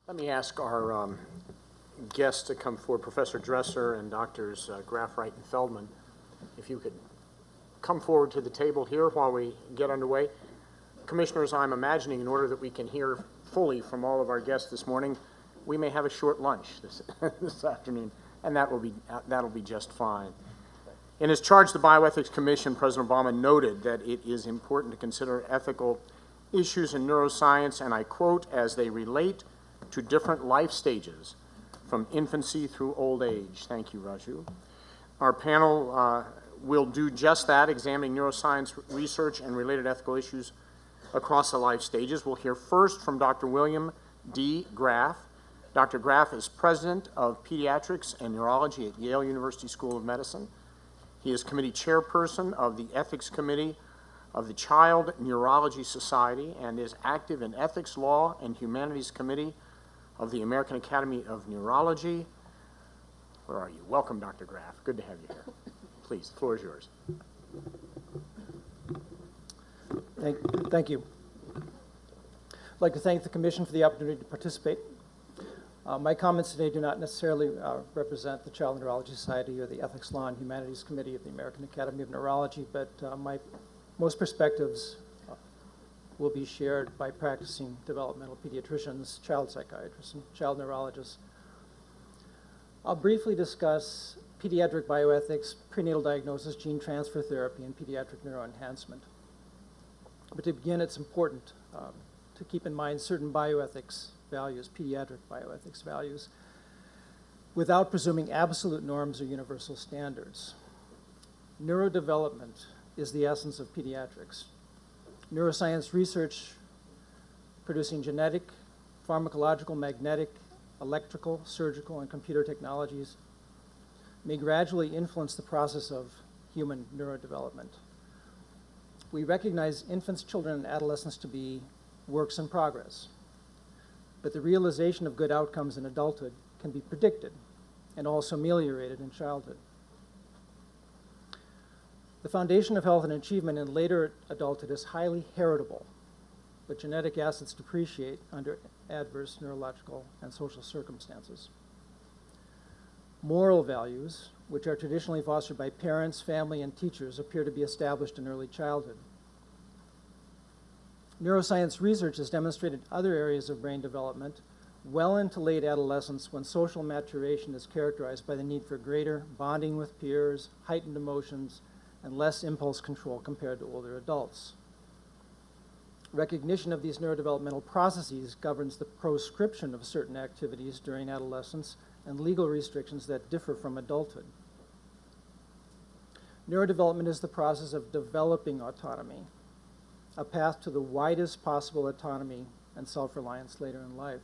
Let me ask our guests to come forward, Professor Dresser and Doctors Graf, Wright, and Feldman, if you could come forward to the table here while we get underway. Commissioners, I'm imagining in order that we can hear fully from all of our guests this morning, we may have a short lunch this afternoon, and that'll be just fine. In his charge, the Bioethics Commission, President Obama noted that it is important to consider ethical issues in neuroscience, and I quote, as they relate to different life stages from infancy through old age. Thank you, Raju. Our panel will do just that, examining neuroscience research and related ethical issues across the life stages. We'll hear first from Dr. William D. Graf. Dr. Graf is president of pediatrics and neurology at Yale University School of Medicine. He is committee chairperson of the Ethics Committee of the Child Neurology Society and is active in Ethics Law and Humanities Committee of the American Academy of Neurology. Where are you? Welcome, Dr. Graf. Good to have you here. Please, the floor is yours. Thank you. I'd like to thank the Commission for the opportunity to participate. My comments today do not necessarily represent the Child Neurology Society or the Ethics Law and Humanities Committee of the American Academy of Neurology, but most perspectives will be shared by practicing developmental pediatricians, child psychiatrists, and child neurologists. I'll briefly discuss pediatric bioethics, prenatal diagnosis, gene transfer therapy, and pediatric neuroenhancement. But to begin, it's important to keep in mind certain bioethics values, pediatric bioethics values, without presuming absolute norms or universal standards. Neurodevelopment is the essence of pediatrics. Neuroscience research producing genetic, pharmacological, magnetic, electrical, surgical, and computer technologies may gradually influence the process of human neurodevelopment. We recognize infants, children, and adolescents to be works in progress, but the realization of good outcomes in adulthood can be predicted and also ameliorated in childhood. The foundation of health and achievement in later adulthood is highly heritable, but genetic assets depreciate under adverse neurological and social circumstances. Moral values, which are traditionally fostered by parents, family, and teachers, appear to be established in early childhood. Neuroscience research has demonstrated other areas of brain development well into late adolescence when social maturation is characterized by the need for greater bonding with peers, heightened emotions, and less impulse control compared to older adults. Recognition of these neurodevelopmental processes governs the proscription of certain activities during adolescence and legal restrictions that differ from adulthood. Neurodevelopment is the process of developing autonomy, a path to the widest possible autonomy and self-reliance later in life.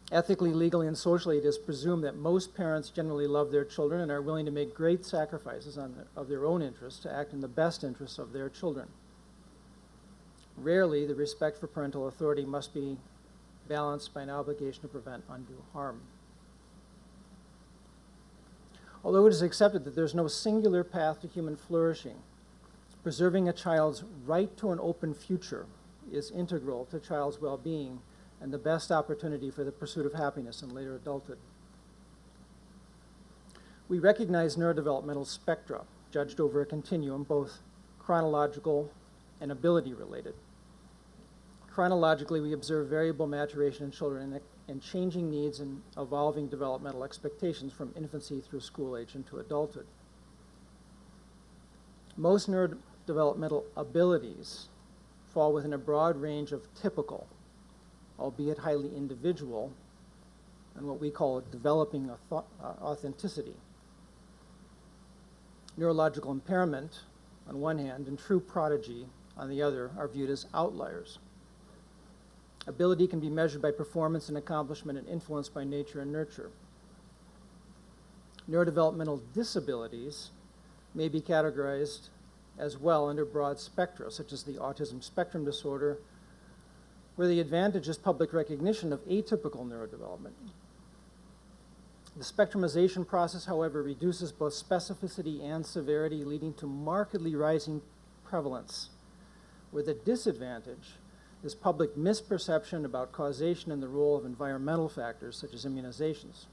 Ethically, legally, and socially, it is presumed that most parents generally love their children and are willing to make great sacrifices of their own interests to act in the best interests of their children. Rarely, the respect for parental authority must be balanced by an obligation to prevent undue harm. Although it is accepted that there's no singular path to human flourishing, preserving a child's right to an open future is integral to a child's well-being and the best opportunity for the pursuit of happiness in later adulthood. We recognize neurodevelopmental spectra, judged over a continuum, both chronological and ability-related. Chronologically, we observe variable maturation in children and changing needs and evolving developmental expectations from infancy through school age into adulthood. Most neurodevelopmental abilities fall within a broad range of typical, albeit highly individual, and what we call developing authenticity. Neurological impairment, on one hand, and true prodigy, on the other, are viewed as outliers. Ability can be measured by performance and accomplishment and influenced by nature and nurture. Neurodevelopmental disabilities may be categorized as well under broad spectra, such as the autism spectrum disorder, where the advantage is public recognition of atypical neurodevelopment. The spectrumization process, however, reduces both specificity and severity, leading to markedly rising prevalence, where the disadvantage is public misperception about causation and the role of environmental factors such as immunizations.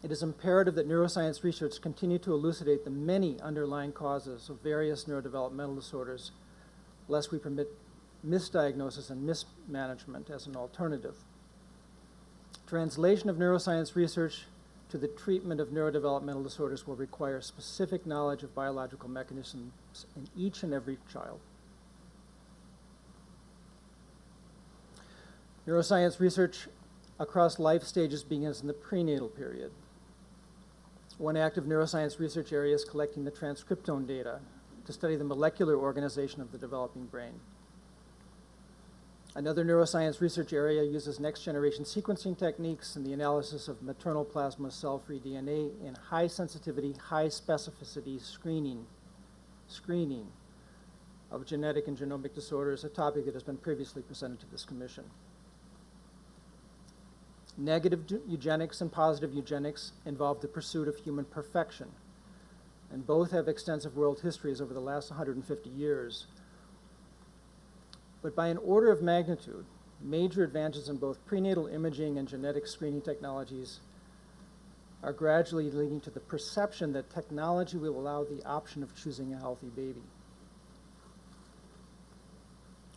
It is imperative that neuroscience research continue to elucidate the many underlying causes of various neurodevelopmental disorders, lest we permit misdiagnosis and mismanagement as an alternative. Translation of neuroscience research to the treatment of neurodevelopmental disorders will require specific knowledge of biological mechanisms in each and every child. Neuroscience research across life stages begins in the prenatal period. One active neuroscience research area is collecting the transcriptome data to study the molecular organization of the developing brain. Another neuroscience research area uses next-generation sequencing techniques and the analysis of maternal plasma cell-free DNA in high-sensitivity, high-specificity screening of genetic and genomic disorders, a topic that has been previously presented to this commission. Negative eugenics and positive eugenics involve the pursuit of human perfection, and both have extensive world histories over the last 150 years. But by an order of magnitude, major advances in both prenatal imaging and genetic screening technologies are gradually leading to the perception that technology will allow the option of choosing a healthy baby.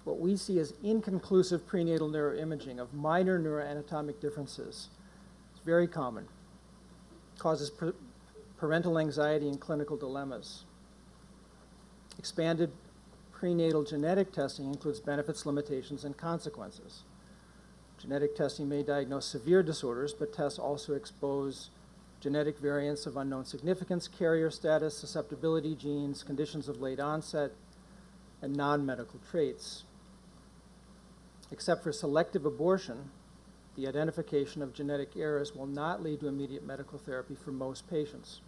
What we see as inconclusive prenatal neuroimaging of minor neuroanatomic differences is very common, causes parental anxiety and clinical dilemmas. Expanded prenatal genetic testing includes benefits, limitations, and consequences. Genetic testing may diagnose severe disorders, but tests also expose genetic variants of unknown significance, carrier status, susceptibility genes, conditions of late onset, and non-medical traits. Except for selective abortion, the identification of genetic errors will not lead to immediate medical therapy for most patients.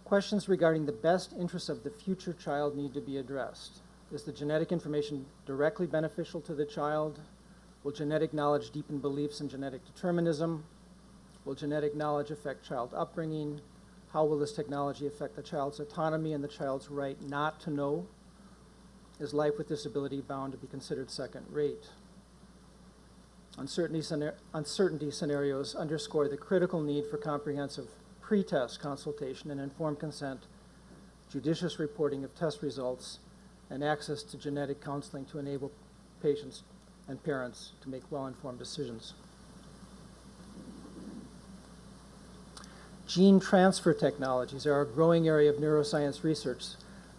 Questions regarding the best interests of the future child need to be addressed. Is the genetic information directly beneficial to the child? Will genetic knowledge deepen beliefs in genetic determinism? Will genetic knowledge affect child upbringing? How will this technology affect the child's autonomy and the child's right not to know? Is life with disability bound to be considered second rate? Uncertainty scenarios underscore the critical need for comprehensive pre-test consultation and informed consent, judicious reporting of test results, and access to genetic counseling to enable patients and parents to make well-informed decisions. Gene transfer technologies are a growing area of neuroscience research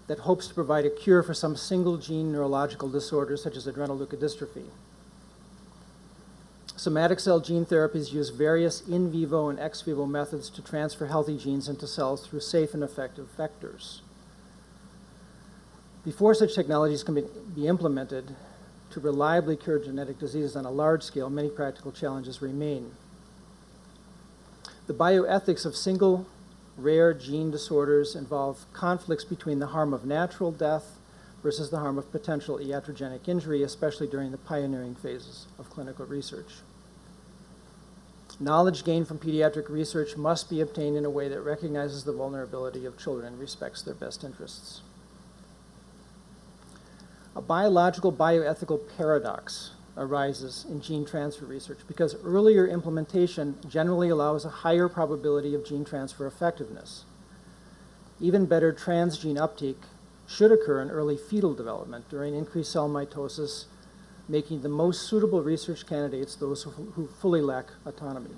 that hopes to provide a cure for some single gene neurological disorders such as adrenoleukodystrophy. Somatic cell gene therapies use various in vivo and ex vivo methods to transfer healthy genes into cells through safe and effective vectors. Before such technologies can be implemented to reliably cure genetic diseases on a large scale, many practical challenges remain. The bioethics of single rare gene disorders involve conflicts between the harm of natural death versus the harm of potential iatrogenic injury, especially during the pioneering phases of clinical research. Knowledge gained from pediatric research must be obtained in a way that recognizes the vulnerability of children and respects their best interests. A biological bioethical paradox arises in gene transfer research because earlier implementation generally allows a higher probability of gene transfer effectiveness. Even better transgene uptake should occur in early fetal development during increased cell mitosis, making the most suitable research candidates those who fully lack autonomy.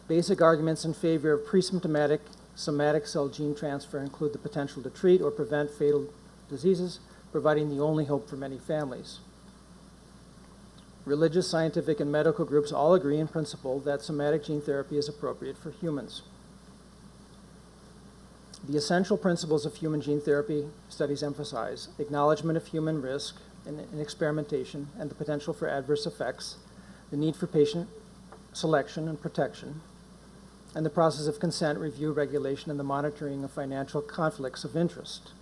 Basic arguments in favor of pre-symptomatic somatic cell gene transfer include the potential to treat or prevent fatal diseases, providing the only hope for many families. Religious, scientific, and medical groups all agree in principle that somatic gene therapy is appropriate for humans. The essential principles of human gene therapy studies emphasize acknowledgement of human risk in experimentation and the potential for adverse effects, the need for patient selection and protection, and the process of consent, review, regulation, and the monitoring of financial conflicts of interest.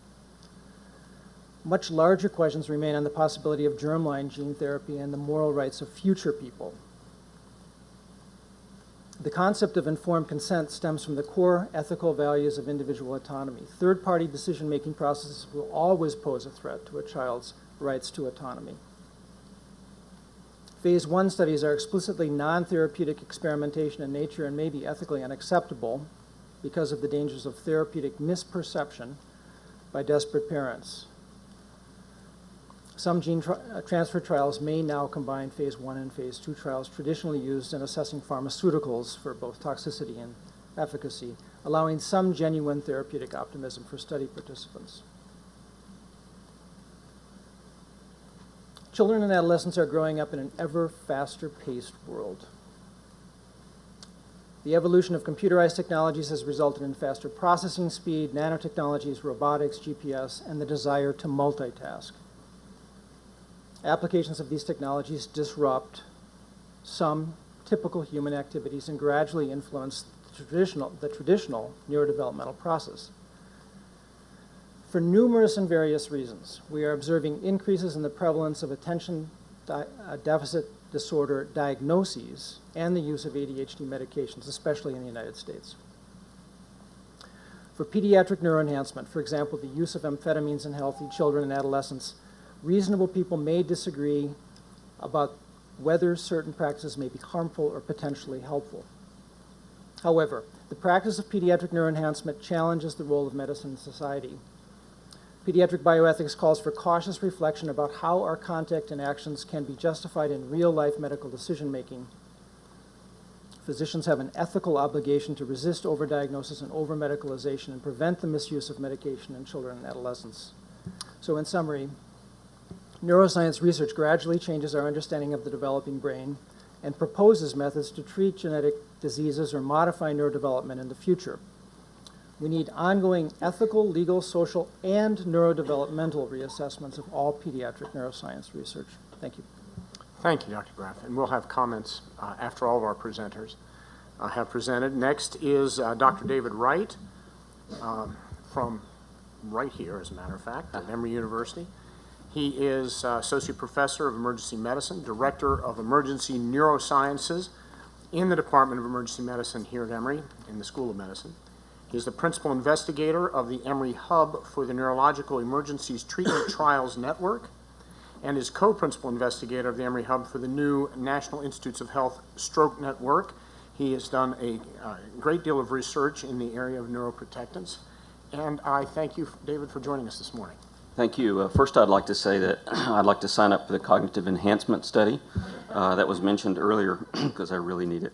Much larger questions remain on the possibility of germline gene therapy and the moral rights of future people. The concept of informed consent stems from the core ethical values of individual autonomy. Third-party decision-making processes will always pose a threat to a child's rights to autonomy. Phase 1 studies are explicitly non-therapeutic experimentation in nature and may be ethically unacceptable because of the dangers of therapeutic misperception by desperate parents. Some gene transfer trials may now combine phase 1 and phase 2 trials traditionally used in assessing pharmaceuticals for both toxicity and efficacy, allowing some genuine therapeutic optimism for study participants. Children and adolescents are growing up in an ever faster paced world. The evolution of computerized technologies has resulted in faster processing speed, nanotechnologies, robotics, GPS, and the desire to multitask. Applications of these technologies disrupt some typical human activities and gradually influence the traditional neurodevelopmental process. For numerous and various reasons, we are observing increases in the prevalence of attention deficit disorder diagnoses and the use of ADHD medications, especially in the United States. For pediatric neuroenhancement, for example, the use of amphetamines in healthy children and adolescents, reasonable people may disagree about whether certain practices may be harmful or potentially helpful. However, the practice of pediatric neuroenhancement challenges the role of medicine in society. Pediatric bioethics calls for cautious reflection about how our conduct and actions can be justified in real-life medical decision-making. Physicians have an ethical obligation to resist overdiagnosis and over-medicalization and prevent the misuse of medication in children and adolescents. So in summary, neuroscience research gradually changes our understanding of the developing brain and proposes methods to treat genetic diseases or modify neurodevelopment in the future. We need ongoing ethical, legal, social, and neurodevelopmental reassessments of all pediatric neuroscience research. Thank you. Thank you, Dr. Graff. And we'll have comments after all of our presenters have presented. Next is Dr. David Wright from right here, as a matter of fact, at Emory University. He is Associate Professor of Emergency Medicine, Director of Emergency Neurosciences in the Department of Emergency Medicine here at Emory in the School of Medicine. He is the Principal Investigator of the Emory Hub for the Neurological Emergencies Treatment Trials Network and is Co-Principal Investigator of the Emory Hub for the new National Institutes of Health Stroke Network. He has done a great deal of research in the area of neuroprotectants. And I thank you, David, for joining us this morning. Thank you. First, I'd like to say that I'd like to sign up for the cognitive enhancement study that was mentioned earlier because I really need it.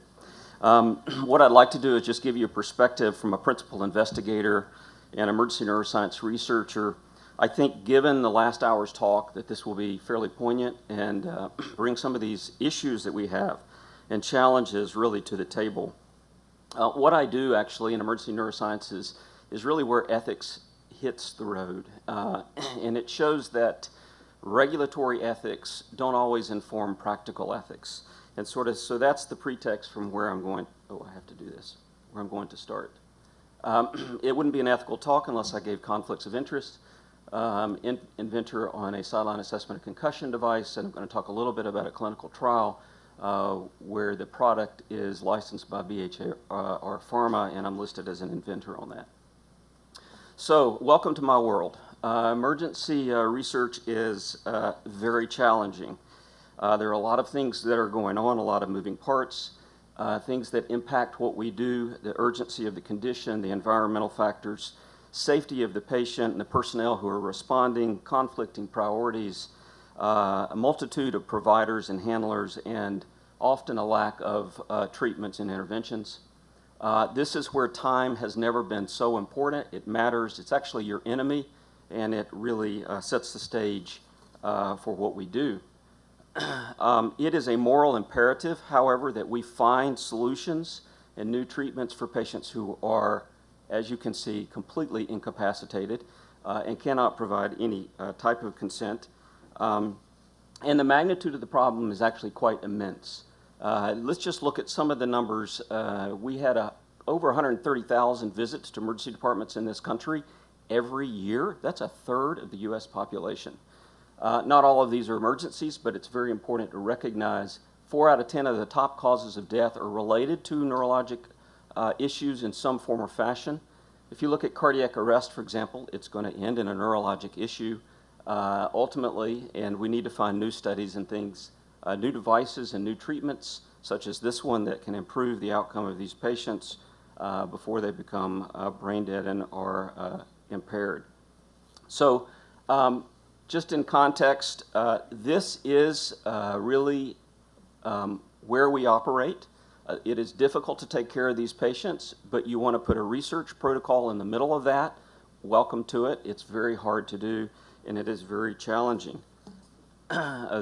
What I'd like to do is just give you a perspective from a principal investigator and emergency neuroscience researcher. I think given the last hour's talk that this will be fairly poignant and bring some of these issues that we have and challenges really to the table. What I do actually in emergency neuroscience is really where ethics hits the road. And it shows that regulatory ethics don't always inform practical ethics. And so that's the pretext from where I'm going, I have to do this, where I'm going to start. It wouldn't be an ethical talk unless I gave conflicts of interest. Inventor on a sideline assessment of concussion device, and I'm going to talk a little bit about a clinical trial where the product is licensed by BHR Pharma, and I'm listed as an inventor on that. So, welcome to my world. Emergency research is very challenging. There are a lot of things that are going on, a lot of moving parts, things that impact what we do, the urgency of the condition, the environmental factors, safety of the patient and the personnel who are responding, conflicting priorities, a multitude of providers and handlers, and often a lack of treatments and interventions. This is where time has never been so important. It matters. It's actually your enemy, and it really sets the stage for what we do. It is a moral imperative, however, that we find solutions and new treatments for patients who are, as you can see, completely incapacitated and cannot provide any type of consent. And the magnitude of the problem is actually quite immense. Let's just look at some of the numbers. We had over 130,000 visits to emergency departments in this country every year. That's a third of the U.S. population. Not all of these are emergencies, but it's very important to recognize 4 out of 10 of the top causes of death are related to neurologic issues in some form or fashion. If you look at cardiac arrest, for example, it's going to end in a neurologic issue ultimately, and we need to find new studies and things, new devices and new treatments, such as this one, that can improve the outcome of these patients before they become brain dead and are impaired. So, just in context, this is really where we operate. It is difficult to take care of these patients, but you want to put a research protocol in the middle of that. Welcome to it. It's very hard to do, and it is very challenging.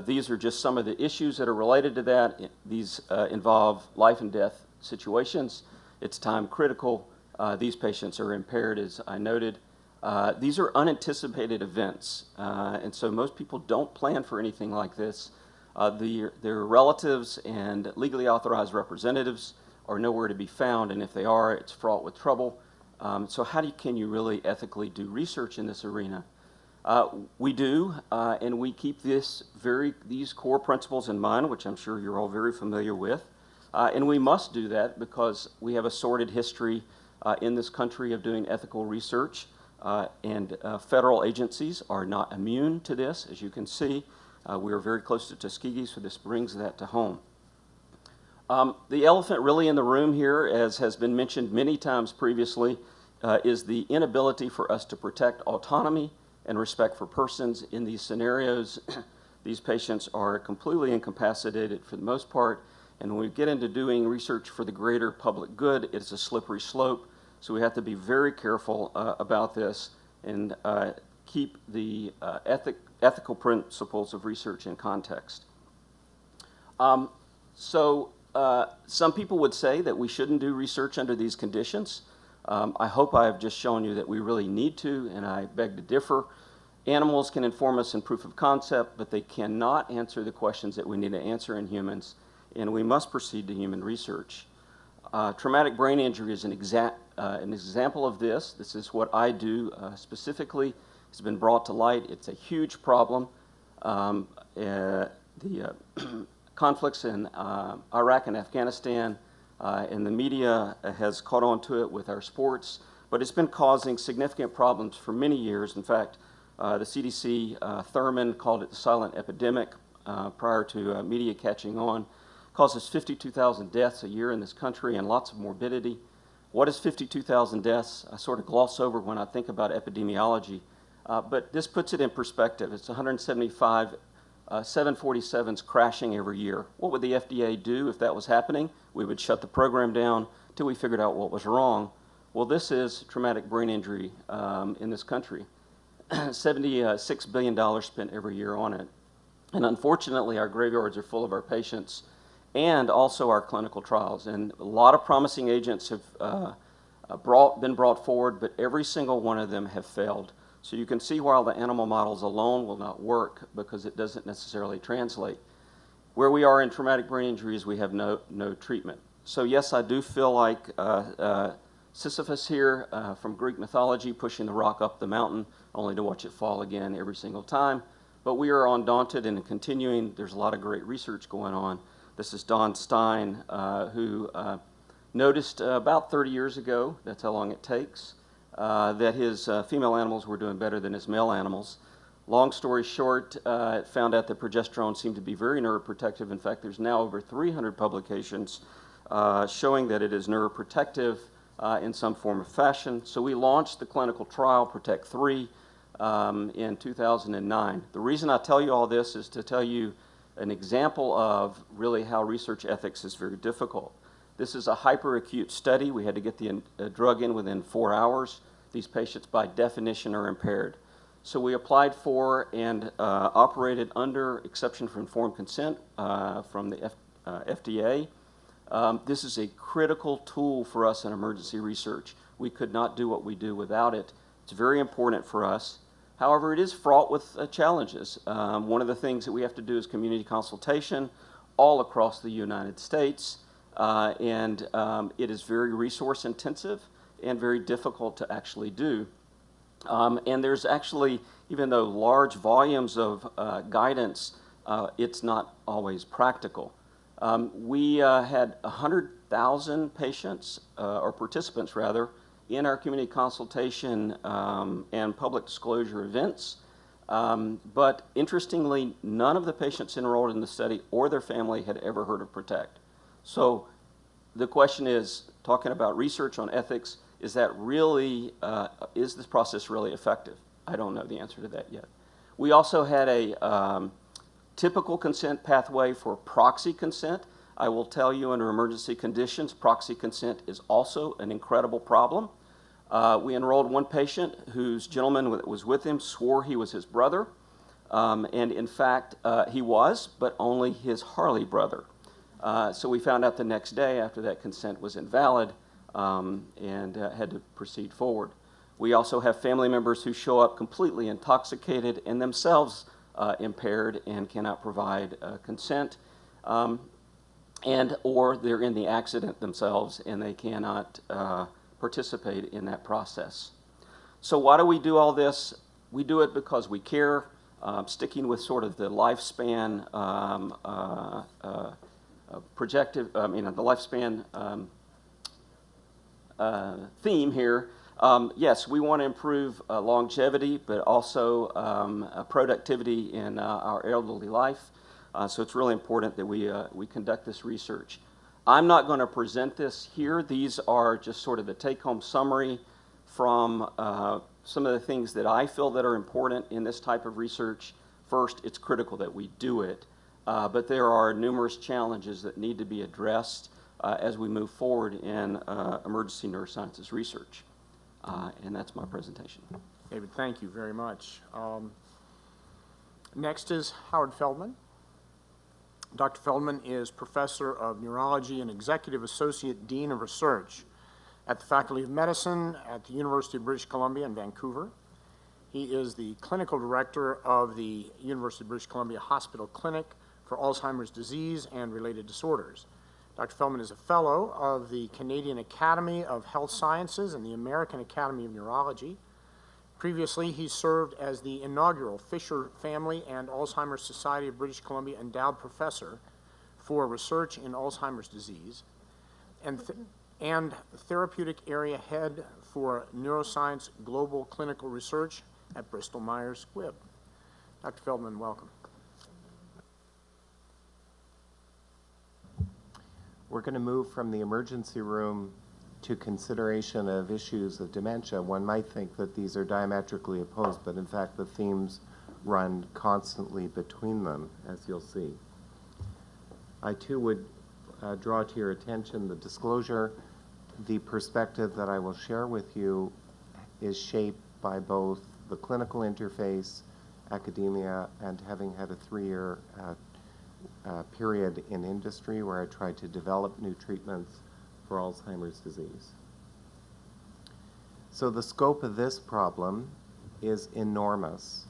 These are just some of the issues that are related to that. These involve life and death situations. It's time critical. These patients are impaired, as I noted. These are unanticipated events, and so most people don't plan for anything like this. Their relatives and legally authorized representatives are nowhere to be found, and if they are, it's fraught with trouble. So how can you really ethically do research in this arena? We do, and we keep these core principles in mind, which I'm sure you're all very familiar with. And we must do that because we have a sordid history in this country of doing ethical research, and federal agencies are not immune to this, as you can see. We are very close to Tuskegee, so this brings that to home. The elephant really in the room here, as has been mentioned many times previously, is the inability for us to protect autonomy and respect for persons in these scenarios. These patients are completely incapacitated for the most part, and when we get into doing research for the greater public good, it's a slippery slope, so we have to be very careful about this and keep the ethical principles of research in context. Some people would say that we shouldn't do research under these conditions. I hope I have just shown you that we really need to, and I beg to differ. Animals can inform us in proof of concept, but they cannot answer the questions that we need to answer in humans, and we must proceed to human research. Traumatic brain injury is an example of this. This is what I do specifically. It's been brought to light. It's a huge problem. The conflicts in Iraq and Afghanistan, and the media has caught on to it with our sports, but it's been causing significant problems for many years. In fact, the CDC, Thurman called it the silent epidemic prior to media catching on. Causes 52,000 deaths a year in this country and lots of morbidity. What is 52,000 deaths? I sort of gloss over when I think about epidemiology, but this puts it in perspective. It's 175 747s crashing every year. What would the FDA do if that was happening? We would shut the program down till we figured out what was wrong. Well, this is traumatic brain injury in this country. $76 billion spent every year on it. And unfortunately, our graveyards are full of our patients and also our clinical trials. And a lot of promising agents have been brought forward, but every single one of them have failed. So you can see while the animal models alone will not work because it doesn't necessarily translate. Where we are in traumatic brain injuries, we have no treatment. So yes, I do feel like Sisyphus here from Greek mythology, pushing the rock up the mountain only to watch it fall again every single time. But we are undaunted and continuing. There's a lot of great research going on. This is Don Stein, who noticed about 30 years ago, that's how long it takes, that his female animals were doing better than his male animals. Long story short, it found out that progesterone seemed to be very neuroprotective. In fact, there's now over 300 publications showing that it is neuroprotective in some form or fashion. So we launched the clinical trial, PROTECT 3, in 2009. The reason I tell you all this is to tell you an example of really how research ethics is very difficult. This is a hyperacute study. We had to get the drug in within 4 hours. These patients, by definition, are impaired. So we applied for and operated under exception for informed consent from the FDA. This is a critical tool for us in emergency research. We could not do what we do without it. It's very important for us. However, it is fraught with challenges. One of the things that we have to do is community consultation all across the United States, and it is very resource intensive and very difficult to actually do. And there's actually, even though large volumes of guidance, it's not always practical. We had 100,000 patients, or participants rather, in our community consultation and public disclosure events. But interestingly, none of the patients enrolled in the study or their family had ever heard of PROTECT. So the question is, talking about research on ethics, is this process really effective? I don't know the answer to that yet. We also had a typical consent pathway for proxy consent. I will tell you, under emergency conditions, proxy consent is also an incredible problem. We enrolled one patient whose gentleman that was with him swore he was his brother, and in fact, he was, but only his Harley brother. So we found out the next day after that consent was invalid and had to proceed forward. We also have family members who show up completely intoxicated and themselves impaired and cannot provide consent, or they're in the accident themselves and they cannot participate in that process. So why do we do all this? We do it because we care, sticking with sort of the lifespan the lifespan theme here. Yes, we want to improve longevity, but also productivity in our elderly life. So it's really important that we conduct this research. I'm not going to present this here. These are just sort of the take-home summary from some of the things that I feel that are important in this type of research. First, it's critical that we do it, but there are numerous challenges that need to be addressed as we move forward in emergency neurosciences research. And that's my presentation. David, thank you very much. Next is Howard Feldman. Dr. Feldman is Professor of Neurology and Executive Associate Dean of Research at the Faculty of Medicine at the University of British Columbia in Vancouver. He is the Clinical Director of the University of British Columbia Hospital Clinic for Alzheimer's disease and related disorders. Dr. Feldman is a Fellow of the Canadian Academy of Health Sciences and the American Academy of Neurology. Previously, he served as the inaugural Fisher Family and Alzheimer's Society of British Columbia Endowed Professor for Research in Alzheimer's Disease and Therapeutic Area Head for Neuroscience Global Clinical Research at Bristol Myers Squibb. Dr. Feldman, welcome. We're going to move from the emergency room to consideration of issues of dementia. One might think that these are diametrically opposed, but in fact the themes run constantly between them, as you'll see. I too would draw to your attention the disclosure. The perspective that I will share with you is shaped by both the clinical interface, academia, and having had a 3-year period in industry where I tried to develop new treatments for Alzheimer's disease. So the scope of this problem is enormous.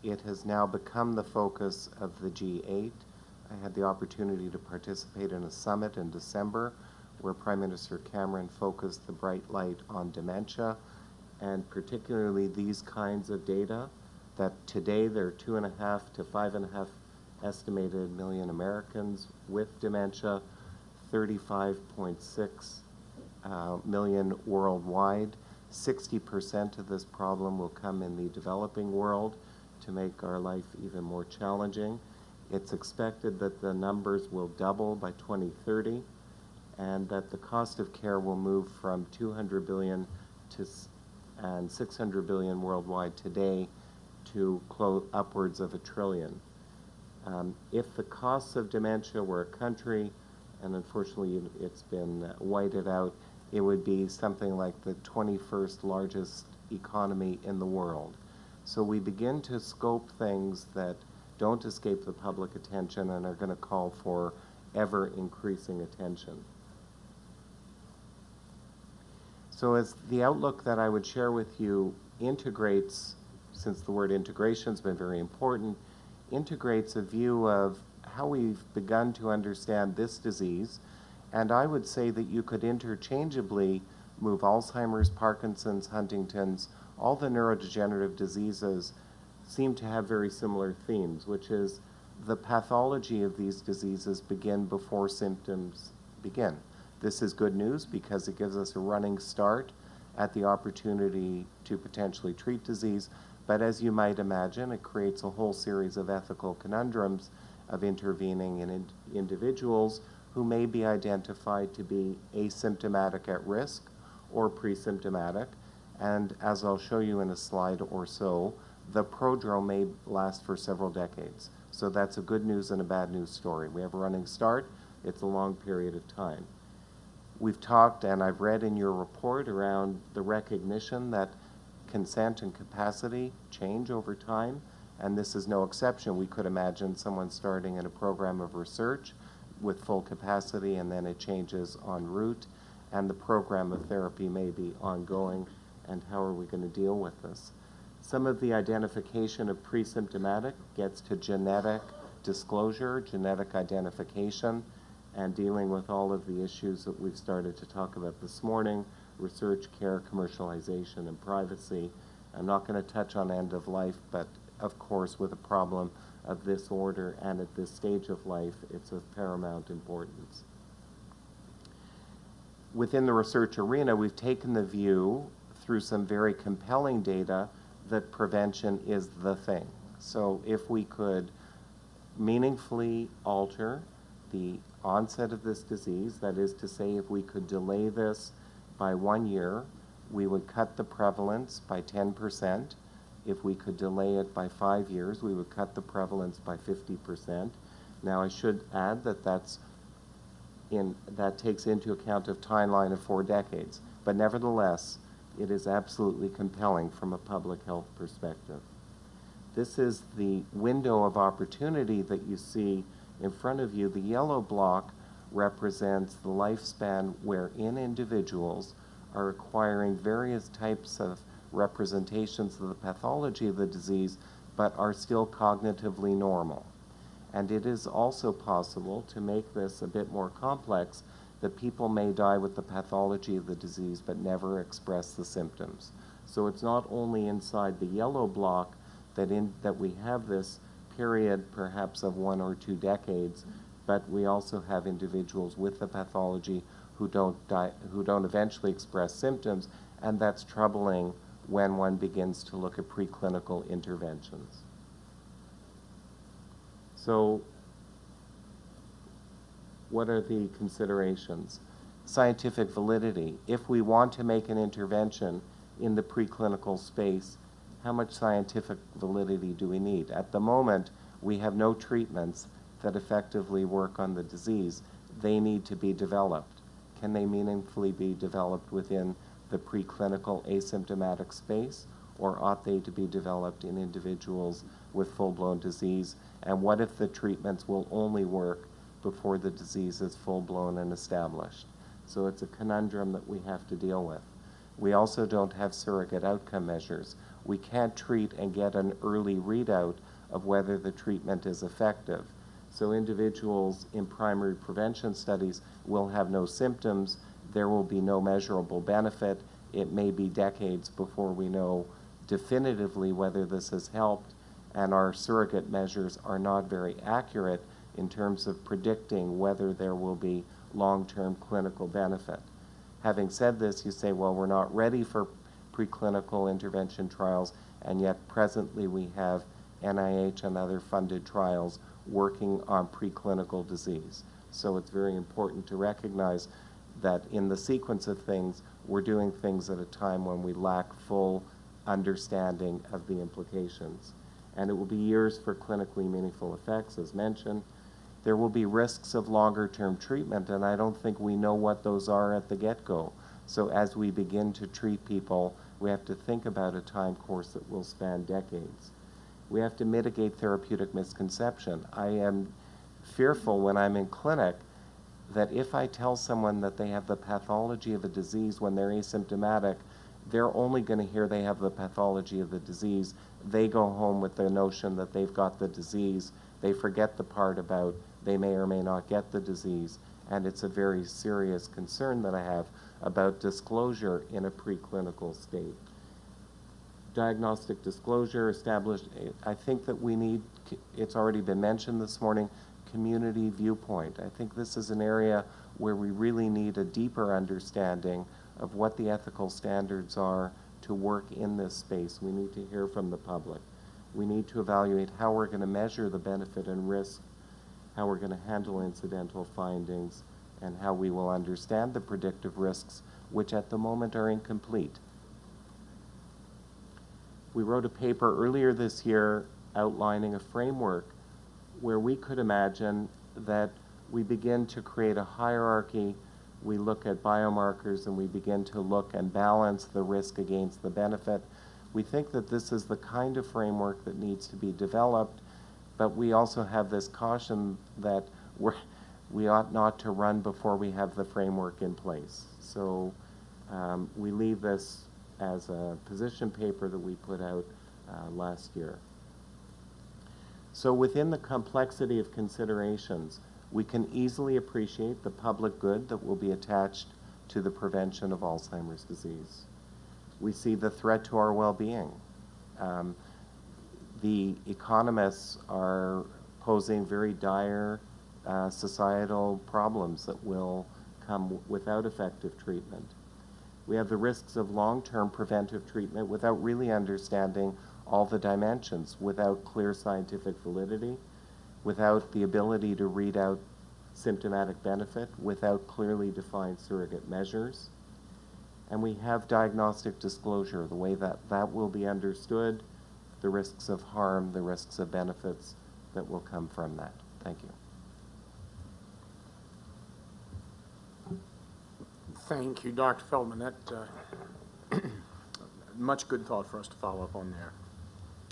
It has now become the focus of the G8. I had the opportunity to participate in a summit in December where Prime Minister Cameron focused the bright light on dementia, and particularly these kinds of data, that today there are 2.5 to 5.5 estimated million Americans with dementia, 35.6 million worldwide. 60% of this problem will come in the developing world to make our life even more challenging. It's expected that the numbers will double by 2030 and that the cost of care will move from 200 billion and 600 billion worldwide today to upwards of $1 trillion. If the costs of dementia were a country, and unfortunately it's been whited out, it would be something like the 21st largest economy in the world. So we begin to scope things that don't escape the public attention and are going to call for ever increasing attention. So as the outlook that I would share with you integrates, since the word integration has been very important, integrates a view of how we've begun to understand this disease, and I would say that you could interchangeably move Alzheimer's, Parkinson's, Huntington's, all the neurodegenerative diseases seem to have very similar themes, which is the pathology of these diseases begin before symptoms begin. This is good news because it gives us a running start at the opportunity to potentially treat disease, but as you might imagine, it creates a whole series of ethical conundrums of intervening in individuals who may be identified to be asymptomatic at risk or pre-symptomatic, and as I'll show you in a slide or so, the prodrome may last for several decades. So that's a good news and a bad news story. We have a running start, it's a long period of time. We've talked, and I've read in your report, around the recognition that consent and capacity change over time, and this is no exception. We could imagine someone starting in a program of research with full capacity, and then it changes en route, and the program of therapy may be ongoing, and how are we going to deal with this? Some of the identification of pre-symptomatic gets to genetic disclosure, genetic identification, and dealing with all of the issues that we've started to talk about this morning: research, care, commercialization, and privacy. I'm not going to touch on end of life, but of course with a problem of this order and at this stage of life, it's of paramount importance. Within the research arena, we've taken the view through some very compelling data that prevention is the thing. So if we could meaningfully alter the onset of this disease, that is to say, if we could delay this by 1 year, we would cut the prevalence by 10%. If we could delay it by 5 years, we would cut the prevalence by 50%. Now, I should add that that takes into account a timeline of 4 decades. But nevertheless, it is absolutely compelling from a public health perspective. This is the window of opportunity that you see in front of you. The yellow block represents the lifespan wherein individuals are acquiring various types of representations of the pathology of the disease, but are still cognitively normal. And it is also possible to make this a bit more complex, that people may die with the pathology of the disease but never express the symptoms. So it's not only inside the yellow block that we have this period perhaps of 1 or 2 decades, but we also have individuals with the pathology who don't eventually express symptoms, and that's troubling when one begins to look at preclinical interventions. So what are the considerations? Scientific validity. If we want to make an intervention in the preclinical space, how much scientific validity do we need? At the moment, we have no treatments that effectively work on the disease. They need to be developed. Can they meaningfully be developed within the preclinical asymptomatic space, or ought they to be developed in individuals with full-blown disease? And what if the treatments will only work before the disease is full-blown and established? So it's a conundrum that we have to deal with. We also don't have surrogate outcome measures. We can't treat and get an early readout of whether the treatment is effective. So individuals in primary prevention studies will have no symptoms. There will be no measurable benefit. It may be decades before we know definitively whether this has helped, and our surrogate measures are not very accurate in terms of predicting whether there will be long-term clinical benefit. Having said this, you say, well, we're not ready for preclinical intervention trials, and yet presently we have NIH and other funded trials working on preclinical disease. So it's very important to recognize that in the sequence of things, we're doing things at a time when we lack full understanding of the implications. And it will be years for clinically meaningful effects, as mentioned. There will be risks of longer-term treatment, and I don't think we know what those are at the get-go. So as we begin to treat people, we have to think about a time course that will span decades. We have to mitigate therapeutic misconception. I am fearful when I'm in clinic that if I tell someone that they have the pathology of a disease when they're asymptomatic, they're only going to hear they have the pathology of the disease. They go home with the notion that they've got the disease. They forget the part about they may or may not get the disease. And it's a very serious concern that I have about disclosure in a preclinical state. diagnostic disclosure established. I think that we need, it's already been mentioned this morning, community viewpoint. I think this is an area where we really need a deeper understanding of what the ethical standards are to work in this space. We need to hear from the public. We need to evaluate how we're going to measure the benefit and risk, how we're going to handle incidental findings, and how we will understand the predictive risks, which at the moment are incomplete. We wrote a paper earlier this year outlining a framework where we could imagine that we begin to create a hierarchy. We look at biomarkers and we begin to look and balance the risk against the benefit. We think that this is the kind of framework that needs to be developed, but we also have this caution that we ought not to run before we have the framework in place. So we leave this as a position paper that we put out last year. So within the complexity of considerations, we can easily appreciate the public good that will be attached to the prevention of Alzheimer's disease. We see the threat to our well-being. The economists are posing very dire societal problems that will come without effective treatment. We have the risks of long-term preventive treatment without really understanding all the dimensions, without clear scientific validity, without the ability to read out symptomatic benefit, without clearly defined surrogate measures. And we have diagnostic disclosure, the way that that will be understood, the risks of harm, the risks of benefits that will come from that. Thank you. Thank you, Dr. Feldman. That much good thought for us to follow up on there.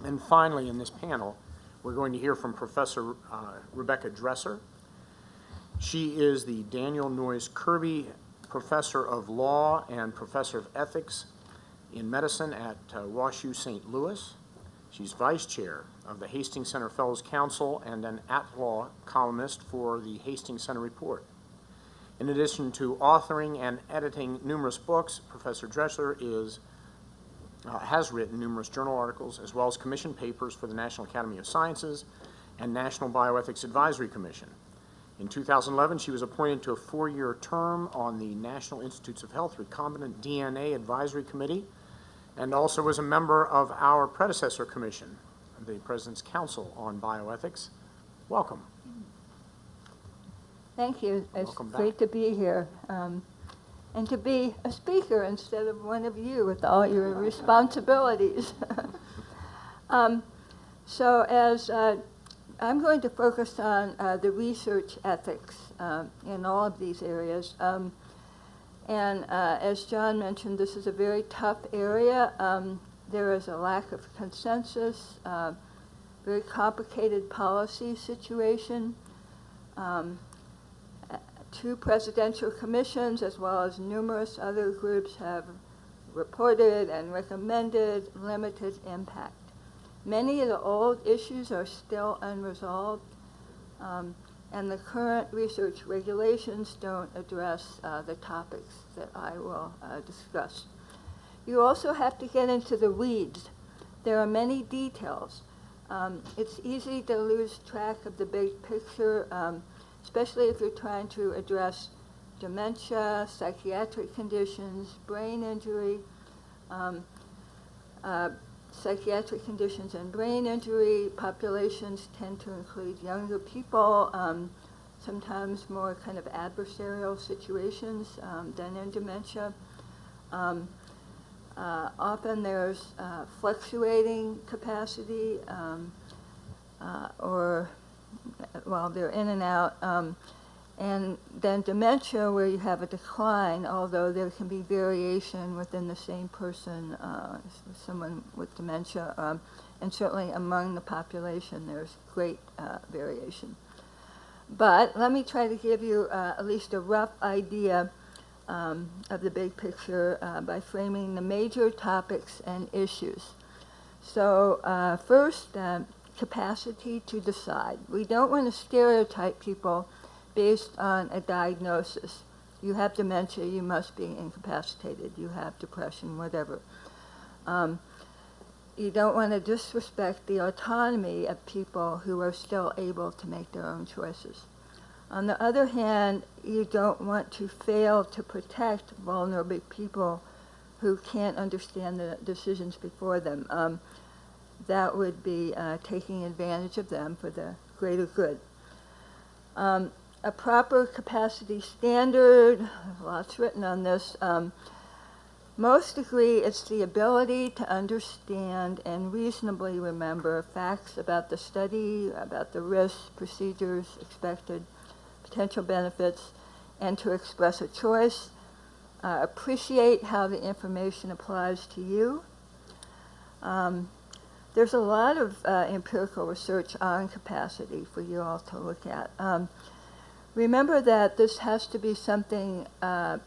And finally, in this panel, we're going to hear from Professor Rebecca Dresser. She is the Daniel Noyes Kirby Professor of Law and Professor of Ethics in Medicine at WashU St. Louis. She's Vice Chair of the Hastings Center Fellows Council and an at-law columnist for the Hastings Center Report. In addition to authoring and editing numerous books, Professor Dresser has written numerous journal articles as well as commissioned papers for the National Academy of Sciences and National Bioethics Advisory Commission. In 2011, she was appointed to a 4-year term on the National Institutes of Health Recombinant DNA Advisory Committee and also was a member of our predecessor commission, the President's Council on Bioethics. Welcome. Thank you. It's Welcome back. great to be here and to be a speaker instead of one of you with all your responsibilities. So as I'm going to focus on the research ethics in all of these areas. And as John mentioned, this is a very tough area. There is a lack of consensus, very complicated policy situation. 2 presidential commissions, as well as numerous other groups, have reported and recommended limited impact. Many of the old issues are still unresolved, and the current research regulations don't address the topics that I will discuss. You also have to get into the weeds. There are many details. It's easy to lose track of the big picture, especially if you're trying to address dementia, psychiatric conditions, brain injury. Psychiatric conditions and brain injury populations tend to include younger people, sometimes more kind of adversarial situations than in dementia. Often there's fluctuating capacity they're in and out. And then dementia, where you have a decline, although there can be variation within the same person, someone with dementia, and certainly among the population, there's great variation. But let me try to give you at least a rough idea of the big picture by framing the major topics and issues. So first, capacity to decide. We don't want to stereotype people based on a diagnosis. You have dementia, you must be incapacitated. You have depression, whatever. you don't want to disrespect the autonomy of people who are still able to make their own choices. On the other hand, you don't want to fail to protect vulnerable people who can't understand the decisions before them. That would be taking advantage of them for the greater good. A proper capacity standard, lots written on this. Most agree it's the ability to understand and reasonably remember facts about the study, about the risks, procedures, expected potential benefits, and to express a choice, appreciate how the information applies to you. There's a lot of empirical research on capacity for you all to look at. Remember that this has to be something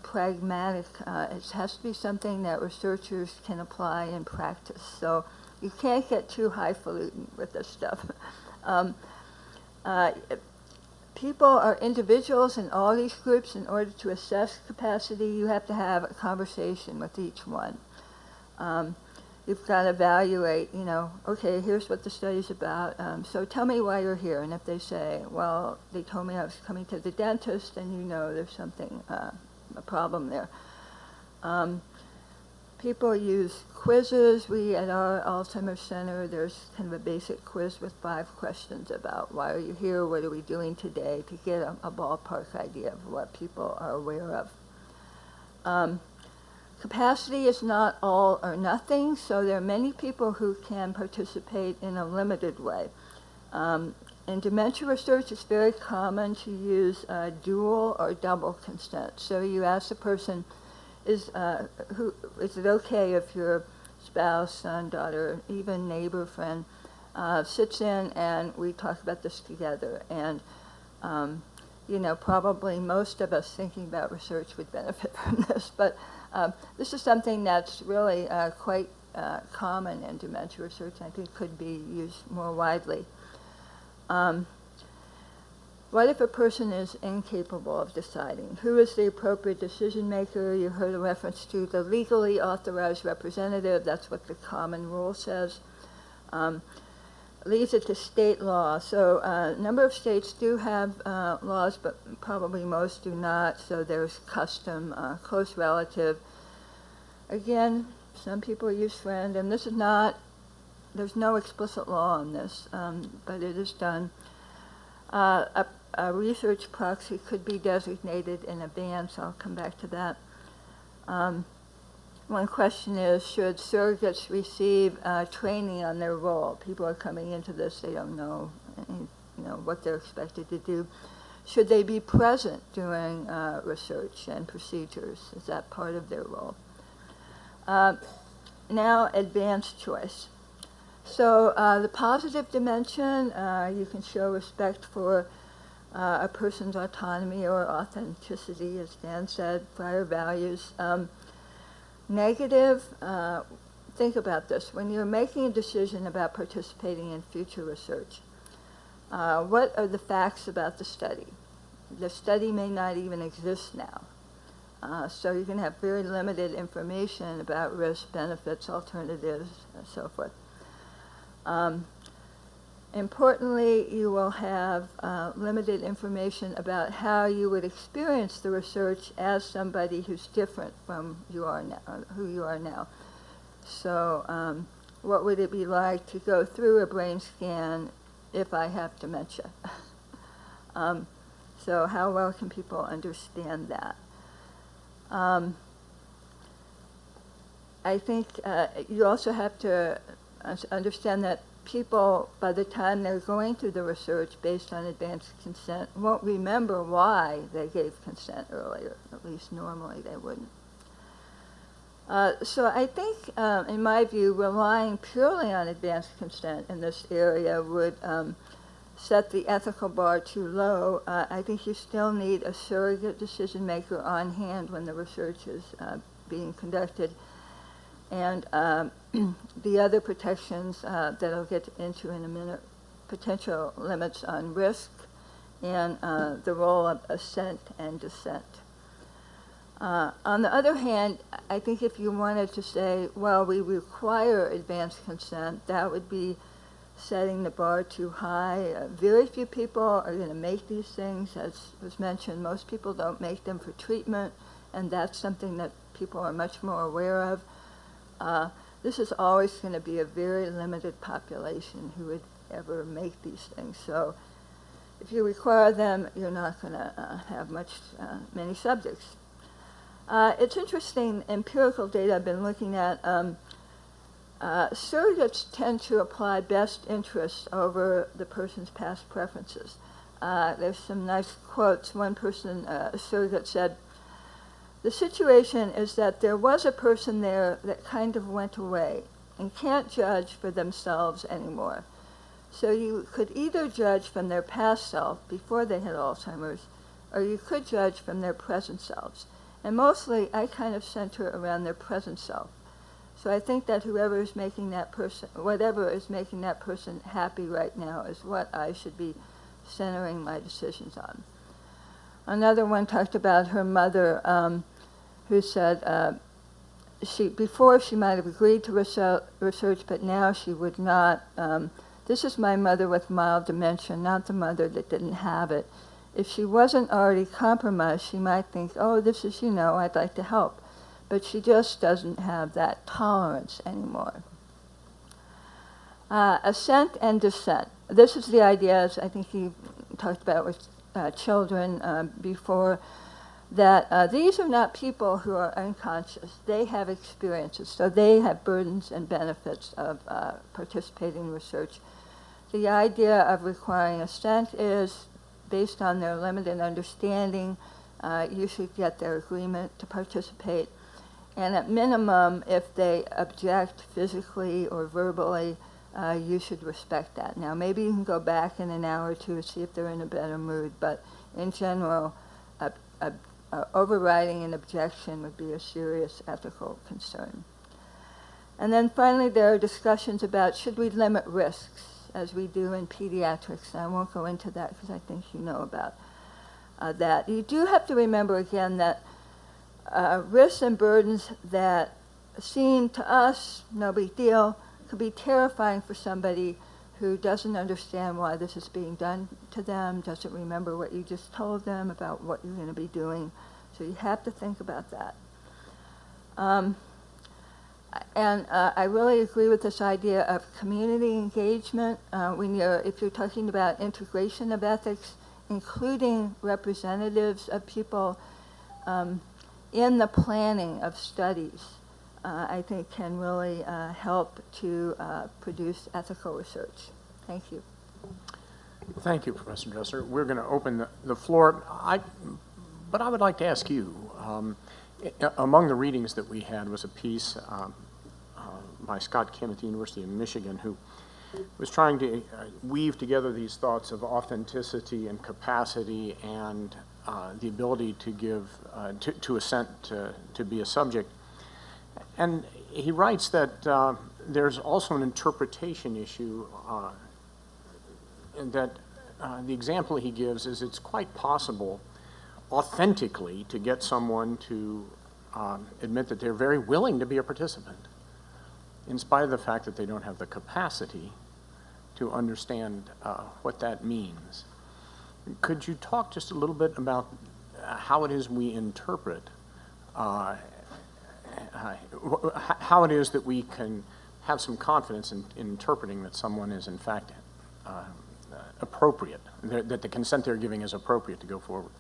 pragmatic. It has to be something that researchers can apply in practice. So you can't get too highfalutin with this stuff. People are individuals in all these groups. In order to assess capacity, you have to have a conversation with each one. You've got to evaluate, okay, here's what the study's about, so tell me why you're here. And if they say, well, they told me I was coming to the dentist, then there's something, a problem there. People use quizzes. We, at our Alzheimer's Center, there's kind of a basic quiz with 5 questions about why are you here, what are we doing today, to get a ballpark idea of what people are aware of. Capacity is not all or nothing, so there are many people who can participate in a limited way. In dementia research, it's very common to use dual or double consent. So you ask the person, is it okay if your spouse, son, daughter, even neighbor, friend, sits in and we talk about this together? And probably most of us thinking about research would benefit from this, but this is something that's really quite common in dementia research, and I think could be used more widely. What if a person is incapable of deciding? Who is the appropriate decision maker? You heard a reference to the legally authorized representative. That's what the common rule says. Leaves it to state law. So a number of states do have laws, but probably most do not. So there's custom, close relative. Again, some people use friend, and this is not, there's no explicit law on this, but it is done. A research proxy could be designated in advance. I'll come back to that. One question is, should surrogates receive training on their role? People are coming into this, they don't know, what they're expected to do. Should they be present during research and procedures? Is that part of their role? Now, advanced choice. So the positive dimension, you can show respect for a person's autonomy or authenticity, as Dan said, prior values. Negative, think about this. When you're making a decision about participating in future research, what are the facts about the study? The study may not even exist now. So you can have very limited information about risks, benefits, alternatives, and so forth. Importantly, you will have limited information about how you would experience the research as somebody who's different from who you are now. So what would it be like to go through a brain scan if I have dementia? So how well can people understand that? I think you also have to understand that people, by the time they're going through the research based on advanced consent, won't remember why they gave consent earlier. At least normally they wouldn't. So I think, in my view, relying purely on advanced consent in this area would set the ethical bar too low. I think you still need a surrogate decision maker on hand when the research is being conducted. And the other protections that I'll get into in a minute, potential limits on risk and the role of assent and dissent. On the other hand, I think if you wanted to say, well, we require advanced consent, that would be setting the bar too high. Very few people are going to make these things. As was mentioned, most people don't make them for treatment, and that's something that people are much more aware of. This is always going to be a very limited population who would ever make these things. So if you require them, you're not going to have many subjects. It's interesting, empirical data I've been looking at, surrogates tend to apply best interests over the person's past preferences. There's some nice quotes. One person, a surrogate, said, "The situation is that there was a person there that kind of went away and can't judge for themselves anymore. So you could either judge from their past self before they had Alzheimer's, or you could judge from their present selves. And mostly, I kind of center around their present self. So I think that whatever is making that person happy right now is what I should be centering my decisions on." Another one talked about her mother, who said before she might have agreed to research, but now she would not. "This is my mother with mild dementia, not the mother that didn't have it. If she wasn't already compromised, she might think, oh, this is, I'd like to help. But she just doesn't have that tolerance anymore." Assent and dissent. This is the ideas I think he talked about with children before, that these are not people who are unconscious. They have experiences, so they have burdens and benefits of participating in research. The idea of requiring assent is based on their limited understanding. You should get their agreement to participate. And at minimum, if they object physically or verbally, you should respect that. Now, maybe you can go back in an hour or two to see if they're in a better mood, but in general, overriding an objection would be a serious ethical concern. And then finally, there are discussions about should we limit risks, as we do in pediatrics. And I won't go into that because I think you know about that. You do have to remember, again, that risks and burdens that seem to us no big deal could be terrifying for somebody who doesn't understand why this is being done to them, doesn't remember what you just told them about what you're going to be doing. So you have to think about that. I really agree with this idea of community engagement. If you're talking about integration of ethics, including representatives of people in the planning of studies, I think can really help to produce ethical research. Thank you. Thank you, Professor Dresser. We're going to open the floor. But I would like to ask you, among the readings that we had was a piece by Scott Kim at the University of Michigan, who was trying to weave together these thoughts of authenticity and capacity and the ability to give, to assent to be a subject. And he writes that there's also an interpretation issue, and that the example he gives is it's quite possible authentically to get someone to admit that they're very willing to be a participant, in spite of the fact that they don't have the capacity to understand what that means. Could you talk just a little bit about how it is we interpret, how it is that we can have some confidence in interpreting that someone is in fact appropriate, that the consent they're giving is appropriate to go forward?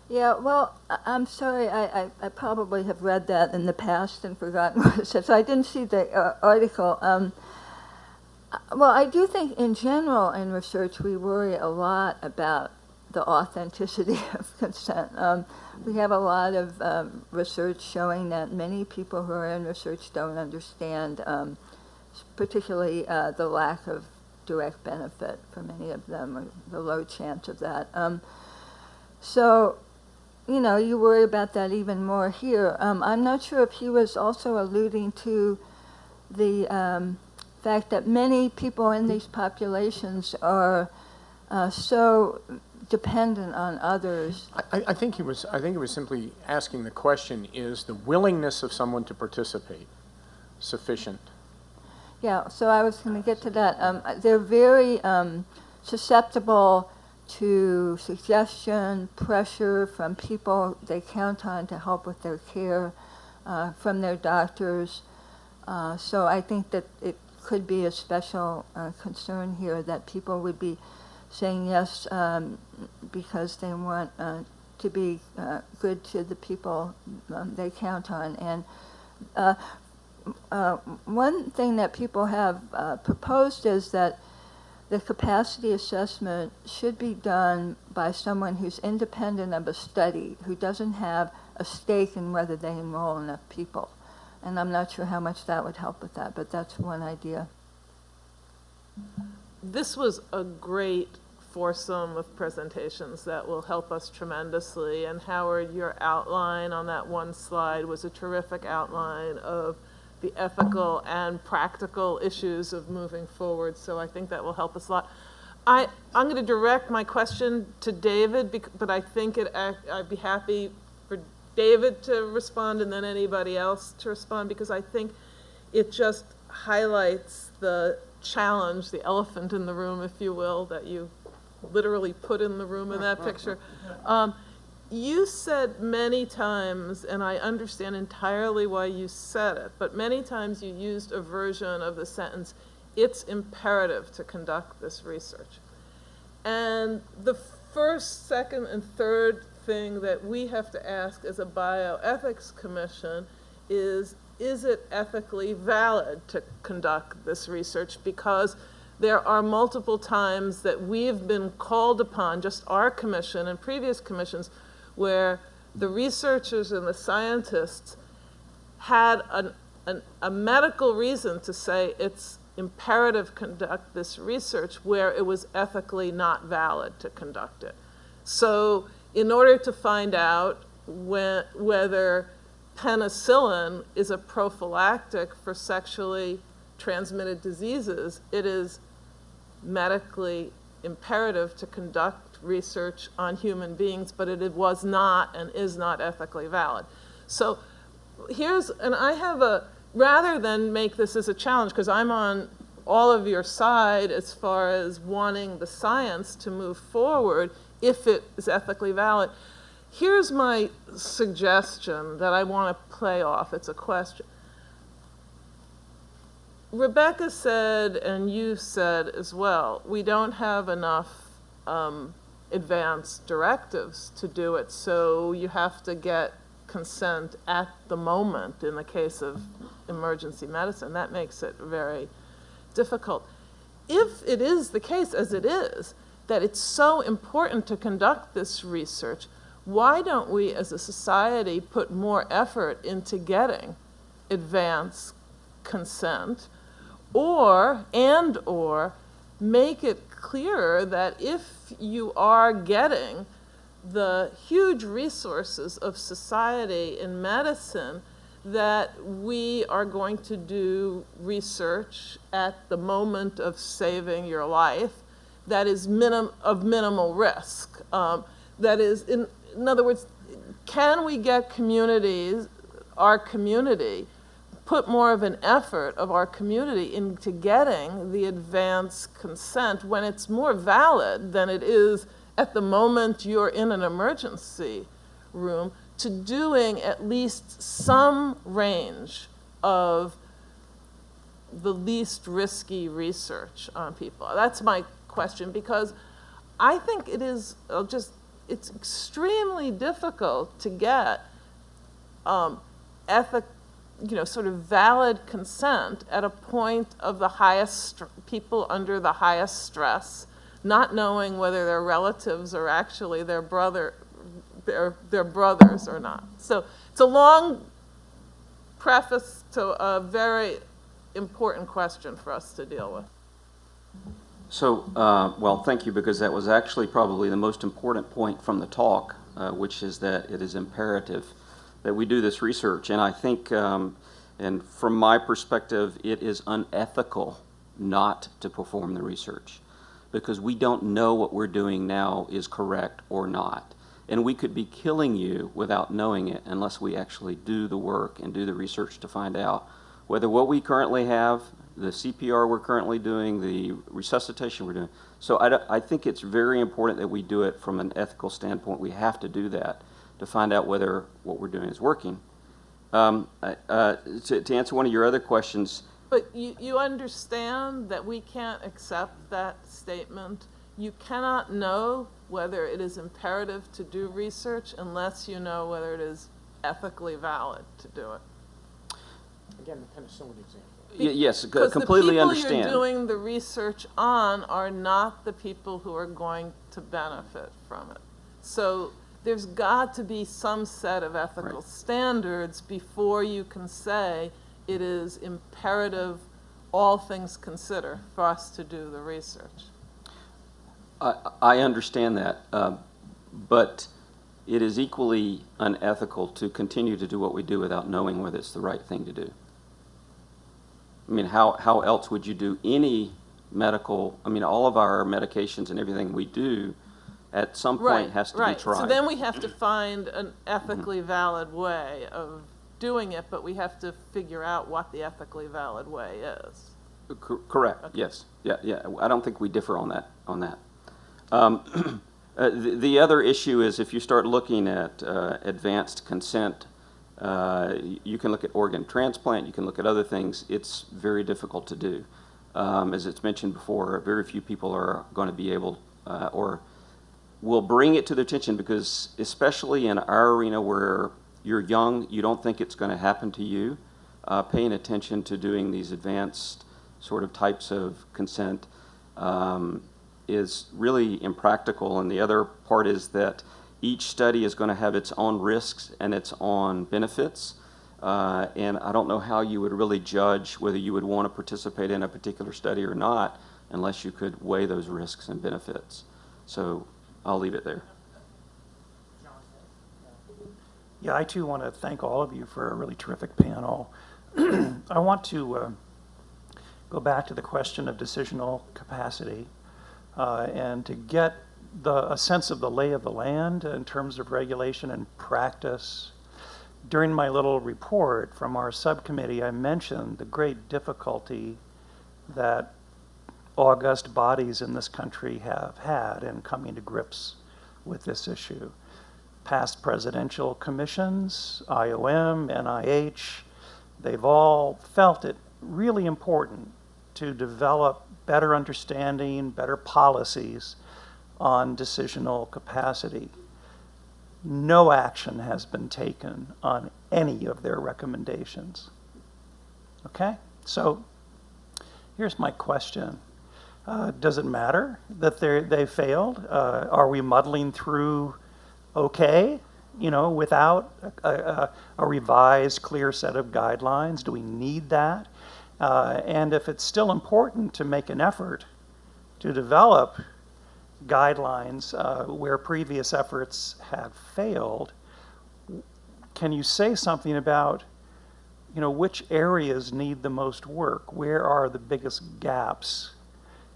Yeah, well, I'm sorry, I probably have read that in the past and forgotten what it said, so I didn't see the article. Well, I do think in general in research we worry a lot about the authenticity of consent. We have a lot of research showing that many people who are in research don't understand, particularly the lack of direct benefit for many of them, or the low chance of that. So, you worry about that even more here. I'm not sure if he was also alluding to the fact that many people in these populations are so dependent on others. I think he was simply asking the question, is the willingness of someone to participate sufficient? Yeah, so I was going to get to that. They're very susceptible to suggestion, pressure from people they count on to help with their care, from their doctors. So I think that it could be a special concern here that people would be saying yes because they want to be good to the people they count on. And one thing that people have proposed is that the capacity assessment should be done by someone who's independent of a study, who doesn't have a stake in whether they enroll enough people. And I'm not sure how much that would help with that, but that's one idea. This was a great foursome of presentations that will help us tremendously. And Howard, your outline on that one slide was a terrific outline of the ethical and practical issues of moving forward. So I think that will help us a lot. I'm going to direct my question to David, but I think I'd be happy for David to respond and then anybody else to respond, because I think it just highlights the challenge, the elephant in the room, if you will, that you literally put in the room in that picture. You said many times, and I understand entirely why you said it, but many times you used a version of the sentence, "It's imperative to conduct this research." And the first, second, and third thing that we have to ask as a bioethics commission is it ethically valid to conduct this research? Because there are multiple times that we've been called upon, just our commission and previous commissions, where the researchers and the scientists had a medical reason to say it's imperative to conduct this research, where it was ethically not valid to conduct it. So in order to find out whether penicillin is a prophylactic for sexually transmitted diseases, it is medically imperative to conduct research on human beings, but it was not and is not ethically valid. So and I have rather than make this as a challenge, because I'm on all of your side as far as wanting the science to move forward if it is ethically valid, here's my suggestion that I want to play off. It's a question. Rebecca said, and you said as well, we don't have enough advanced directives to do it, so you have to get consent at the moment in the case of emergency medicine. That makes it very difficult. If it is the case, as it is, that it's so important to conduct this research, why don't we as a society put more effort into getting advanced consent, or make it clear that if you are getting the huge resources of society in medicine, that we are going to do research at the moment of saving your life that is of minimal risk. That is, in other words, can we get our community, put more of an effort of our community into getting the advance consent when it's more valid than it is at the moment you're in an emergency room, to doing at least some range of the least risky research on people? That's my question, because I think it is it's extremely difficult to get sort of valid consent at a point of the highest people under the highest stress, not knowing whether their relatives are actually their brothers or not. So it's a long preface to a very important question for us to deal with. So, well, thank you, because that was actually probably the most important point from the talk, which is that it is imperative that we do this research. And I think, and from my perspective, it is unethical not to perform the research. because we don't know what we're doing now is correct or not. And we could be killing you without knowing it unless we actually do the work and do the research to find out whether what we currently have, the CPR we're currently doing, the resuscitation we're doing. So I think it's very important that we do it from an ethical standpoint. We have to do that to find out whether what we're doing is working. To answer one of your other questions, But you understand that we can't accept that statement? You cannot know whether it is imperative to do research unless you know whether it is ethically valid to do it. Again, the penicillin example. yes, Because completely the people understand. you're doing the research on are not the people who are going to benefit from it. So there's got to be some set of ethical Right. standards before you can say it is imperative, all things considered, for us to do the research. I understand that, but it is equally unethical to continue to do what we do without knowing whether it's the right thing to do. I mean, how else would you do any medical, I mean, all of our medications and everything we do at some point has to be tried. So then we have to find an ethically valid way of doing it, but we have to figure out what the ethically valid way is. Correct, yes. Yeah. I don't think we differ on that. The other issue is if you start looking at advanced consent, you can look at organ transplant, you can look at other things. It's very difficult to do. As it's mentioned before, very few people are going to be able or will bring it to their attention, because especially in our arena where you're young, you don't think it's going to happen to you. Paying attention to doing these advanced sort of types of consent is really impractical. And the other part is that each study is going to have its own risks and its own benefits. And I don't know how you would really judge whether you would want to participate in a particular study or not unless you could weigh those risks and benefits. So I'll leave it there. Yeah, I too want to thank all of you for a really terrific panel. I want to go back to the question of decisional capacity and to get a sense of the lay of the land in terms of regulation and practice. During my little report from our subcommittee, I mentioned the great difficulty that august bodies in this country have had in coming to grips with this issue. Past presidential commissions, IOM, NIH, they've all felt it really important to develop better understanding, better policies on decisional capacity. No action has been taken on any of their recommendations. Okay? So here's my question. Does it matter that they failed? Are we muddling through okay, without a revised, clear set of guidelines? Do we need that? And if it's still important to make an effort to develop guidelines where previous efforts have failed, can you say something about, which areas need the most work? Where are the biggest gaps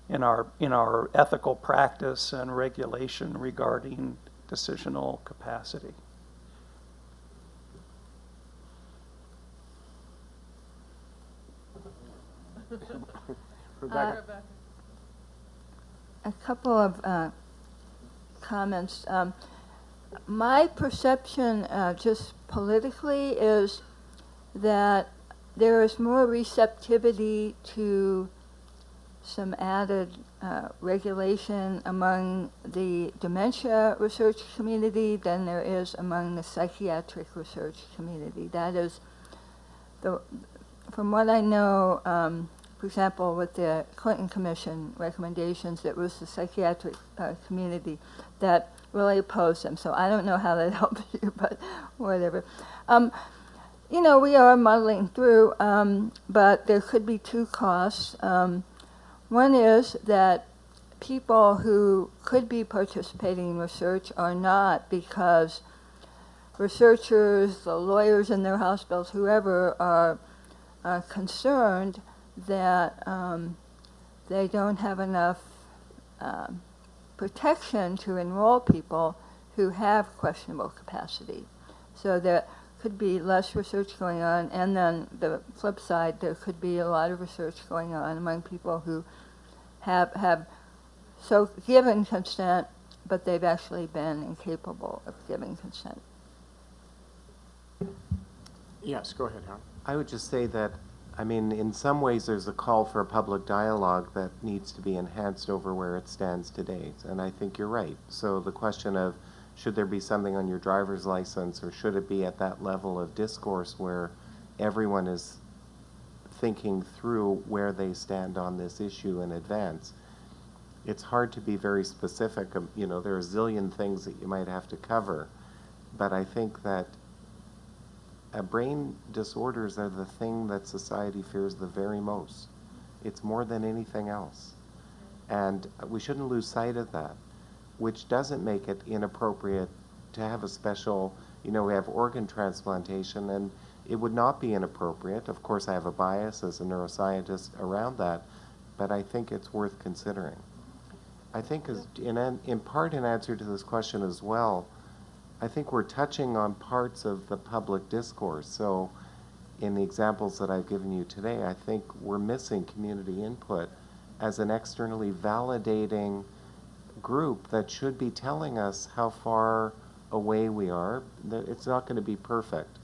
in our ethical practice and regulation regarding decisional capacity? Rebecca? A couple of comments. My perception, just politically, is that there is more receptivity to some added regulation among the dementia research community than there is among the psychiatric research community. That is, from what I know, for example, with the Clinton Commission recommendations, it was the psychiatric community that really opposed them. So I don't know how that helps you, but whatever. We are muddling through, but there could be two costs. One is that people who could be participating in research are not, because researchers, the lawyers in their hospitals, whoever, are concerned that they don't have enough protection to enroll people who have questionable capacity. So there could be less research going on, and then the flip side, there could be a lot of research going on among people who have so given consent, but they've actually been incapable of giving consent. Yes, go ahead, Howard. I would just say that, I mean, in some ways, there's a call for a public dialogue that needs to be enhanced over where it stands today. And I think you're right. So the question of, should there be something on your driver's license, or should it be at that level of discourse where everyone is thinking through where they stand on this issue in advance? It's hard to be very specific. You know, there are a zillion things that you might have to cover. But I think that brain disorders are the thing that society fears the very most. It's more than anything else. And we shouldn't lose sight of that, which doesn't make it inappropriate to have a special, you know, we have organ transplantation, and it would not be inappropriate. Of course, I have a bias as a neuroscientist around that, but I think it's worth considering. I think in part in answer to this question as well, I think we're touching on parts of the public discourse. So in the examples that I've given you today, I think we're missing community input as an externally validating group that should be telling us how far away we are. It's not going to be perfect.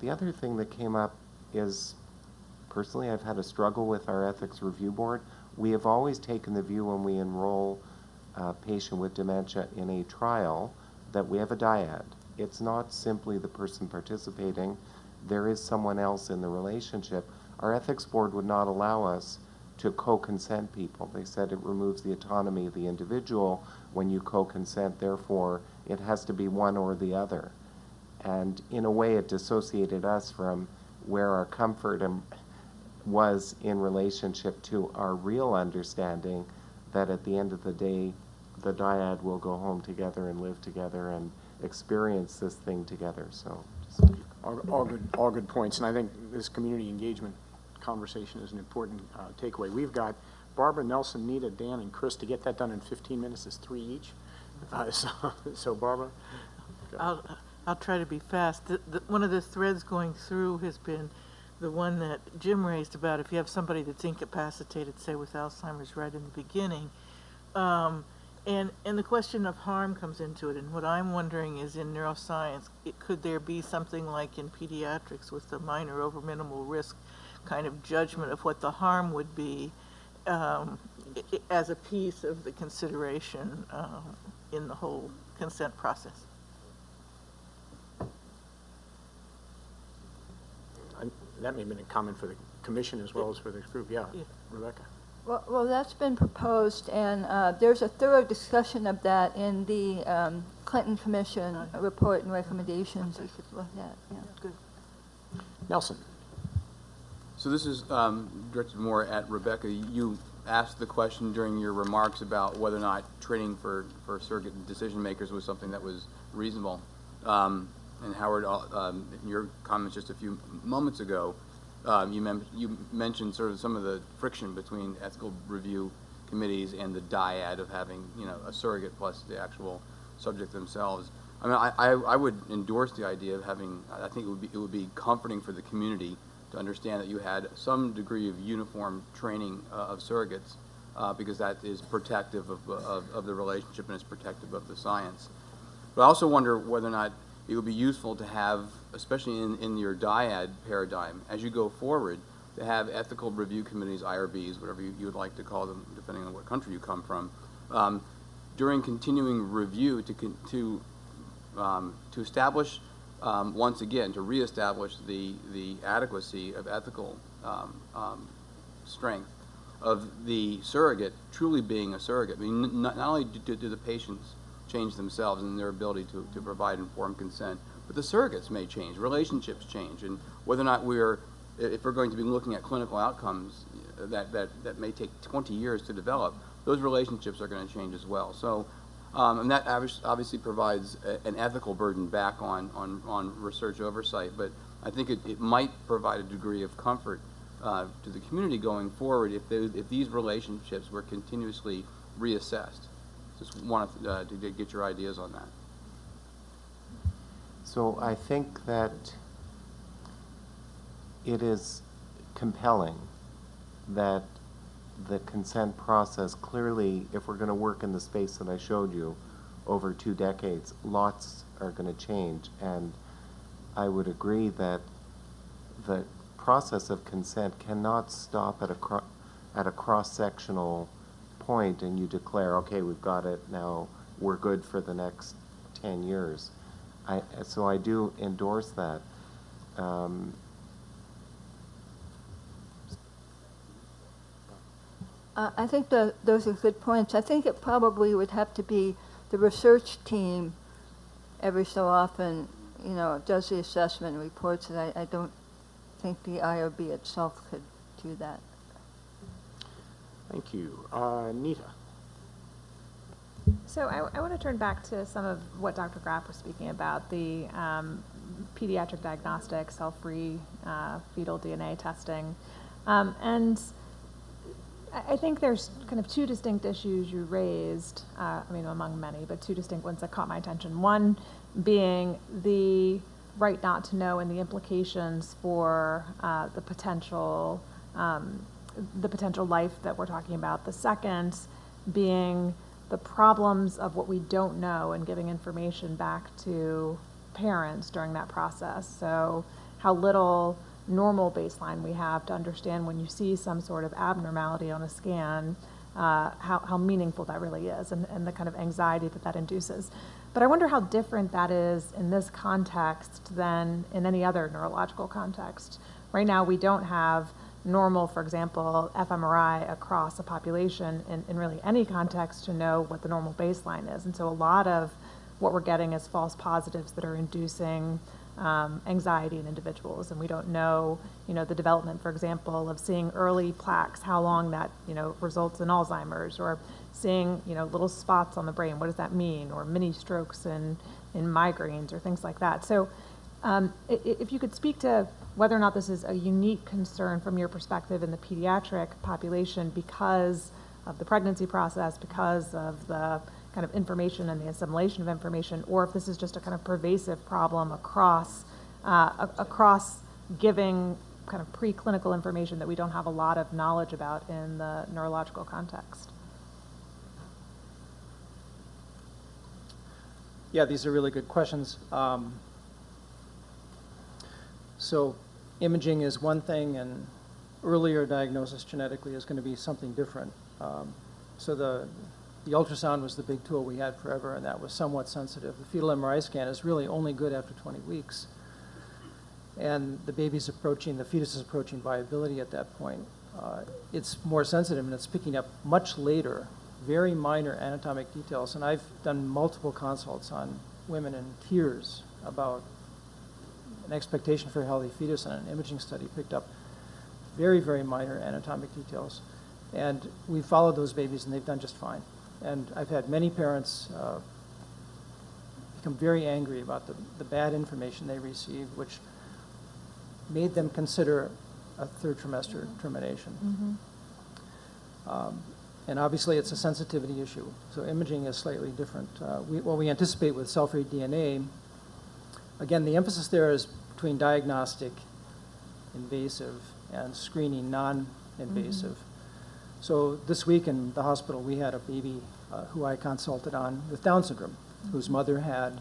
The other thing that came up is, personally, I've had a struggle with our ethics review board. We have always taken the view when we enroll a patient with dementia in a trial that we have a dyad. It's not simply the person participating. There is someone else in the relationship. Our ethics board would not allow us to co-consent people. They said it removes the autonomy of the individual when you co-consent, therefore it has to be one or the other. And in a way it dissociated us from where our comfort was in relationship to our real understanding that at the end of the day, the dyad will go home together and live together and experience this thing together. So, All good points, and I think this community engagement conversation is an important takeaway. We've got Barbara, Nelson, Nita, Dan, and Chris. To get that done in 15 minutes is 3 each. So Barbara? I'll try to be fast. One of the threads going through has been the one that Jim raised about if you have somebody that's incapacitated, say with Alzheimer's right in the beginning, and the question of harm comes into it. And what I'm wondering is, in neuroscience, could there be something like in pediatrics with the minor over minimal risk kind of judgment of what the harm would be as a piece of the consideration in the whole consent process? That may have been a comment for the commission as well as for this group. Yeah, Rebecca. Well, that's been proposed, and there's a thorough discussion of that in the Clinton Commission report and recommendations you could look at. Yeah. Good. Nelson. So this is directed more at Rebecca. You asked the question during your remarks about whether or not training for surrogate decision makers was something that was reasonable. And Howard, in your comments just a few moments ago, you mentioned sort of some of the friction between ethical review committees and the dyad of having, you know, a surrogate plus the actual subject themselves. I mean, I would endorse the idea of having. I think it would be comforting for the community to understand that you had some degree of uniform training of surrogates, because that is protective of the relationship and is protective of the science. But I also wonder whether or not it would be useful to have, especially in your dyad paradigm, as you go forward, to have ethical review committees, IRBs, whatever you would like to call them, depending on what country you come from, during continuing review to establish, once again, to reestablish the adequacy of ethical strength of the surrogate truly being a surrogate. I mean, not only do the patients change themselves and their ability to provide informed consent, but the surrogates may change, relationships change, and whether or not if we're going to be looking at clinical outcomes that may take 20 years to develop, those relationships are going to change as well. So, and that obviously provides an ethical burden back on research oversight, but I think it might provide a degree of comfort to the community going forward if these relationships were continuously reassessed. Just wanted to get your ideas on that. So I think that it is compelling that the consent process, clearly, if we're going to work in the space that I showed you over 2 decades, lots are going to change. And I would agree that the process of consent cannot stop at a cross-sectional point and you declare, okay, we've got it, now we're good for the next 10 years. So I do endorse that. I think those are good points. I think it probably would have to be the research team every so often, does the assessment and reports it. I don't think the IRB itself could do that. Thank you. Nita? So I want to turn back to some of what Dr. Graff was speaking about, the pediatric diagnostic, cell-free fetal DNA testing. And I think there's kind of 2 distinct issues you raised, among many, but 2 distinct ones that caught my attention. One being the right not to know and the implications for the potential life that we're talking about. The second being the problems of what we don't know and giving information back to parents during that process. So how little normal baseline we have to understand when you see some sort of abnormality on a scan, how meaningful that really is and the kind of anxiety that induces. But I wonder how different that is in this context than in any other neurological context. Right now we don't have normal, for example, fMRI across a population in really any context to know what the normal baseline is. And so a lot of what we're getting is false positives that are inducing anxiety in individuals. And we don't know, the development, for example, of seeing early plaques, how long that, results in Alzheimer's, or seeing, little spots on the brain. What does that mean? Or mini strokes in migraines or things like that. So if you could speak to whether or not this is a unique concern from your perspective in the pediatric population because of the pregnancy process, because of the kind of information and the assimilation of information, or if this is just a kind of pervasive problem across giving kind of preclinical information that we don't have a lot of knowledge about in the neurological context. Yeah, these are really good questions. So imaging is one thing, and earlier diagnosis genetically is going to be something different. So the ultrasound was the big tool we had forever, and that was somewhat sensitive. The fetal MRI scan is really only good after 20 weeks. And the fetus is approaching viability at that point. It's more sensitive, and it's picking up much later, very minor anatomic details. And I've done multiple consults on women in tears about an expectation for a healthy fetus, and an imaging study picked up very, very minor anatomic details. And we followed those babies, and they've done just fine. And I've had many parents become very angry about the bad information they received, which made them consider a 3rd trimester termination. And obviously it's a sensitivity issue, so imaging is slightly different. What we anticipate with cell-free DNA, again, the emphasis there is between diagnostic, invasive, and screening, non-invasive. So this week in the hospital, we had a baby who I consulted on with Down syndrome, whose mother had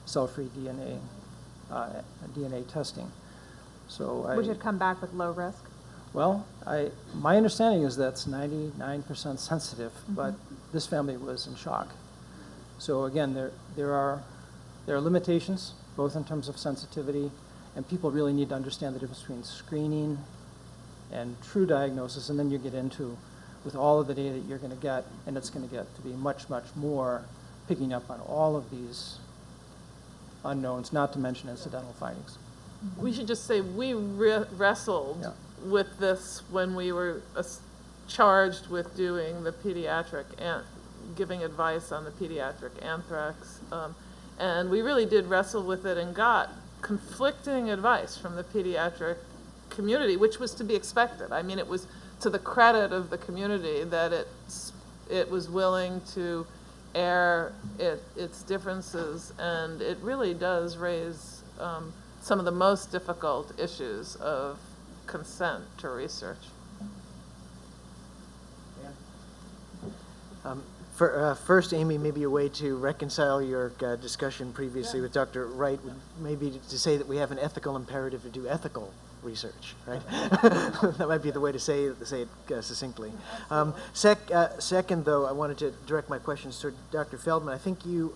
cell-free DNA testing. So Which had come back with low risk? Well, my understanding is that's 99% sensitive, but this family was in shock. So again, there are limitations, both in terms of sensitivity, and people really need to understand the difference between screening and true diagnosis, and then you get into, with all of the data that you're going to get, and it's going to get to be much, much more picking up on all of these unknowns, not to mention incidental findings. We should just say we wrestled with this when we were charged with doing the pediatric and giving advice on the pediatric anthrax. And we really did wrestle with it and got conflicting advice from the pediatric community, which was to be expected. I mean, it was to the credit of the community that it it was willing to air its differences, and it really does raise some of the most difficult issues of consent to research. First, Amy, maybe a way to reconcile your discussion previously with Dr. Wright would maybe to say that we have an ethical imperative to do ethical research, right? That might be the way to say it succinctly. Second, though, I wanted to direct my questions to Dr. Feldman. I think you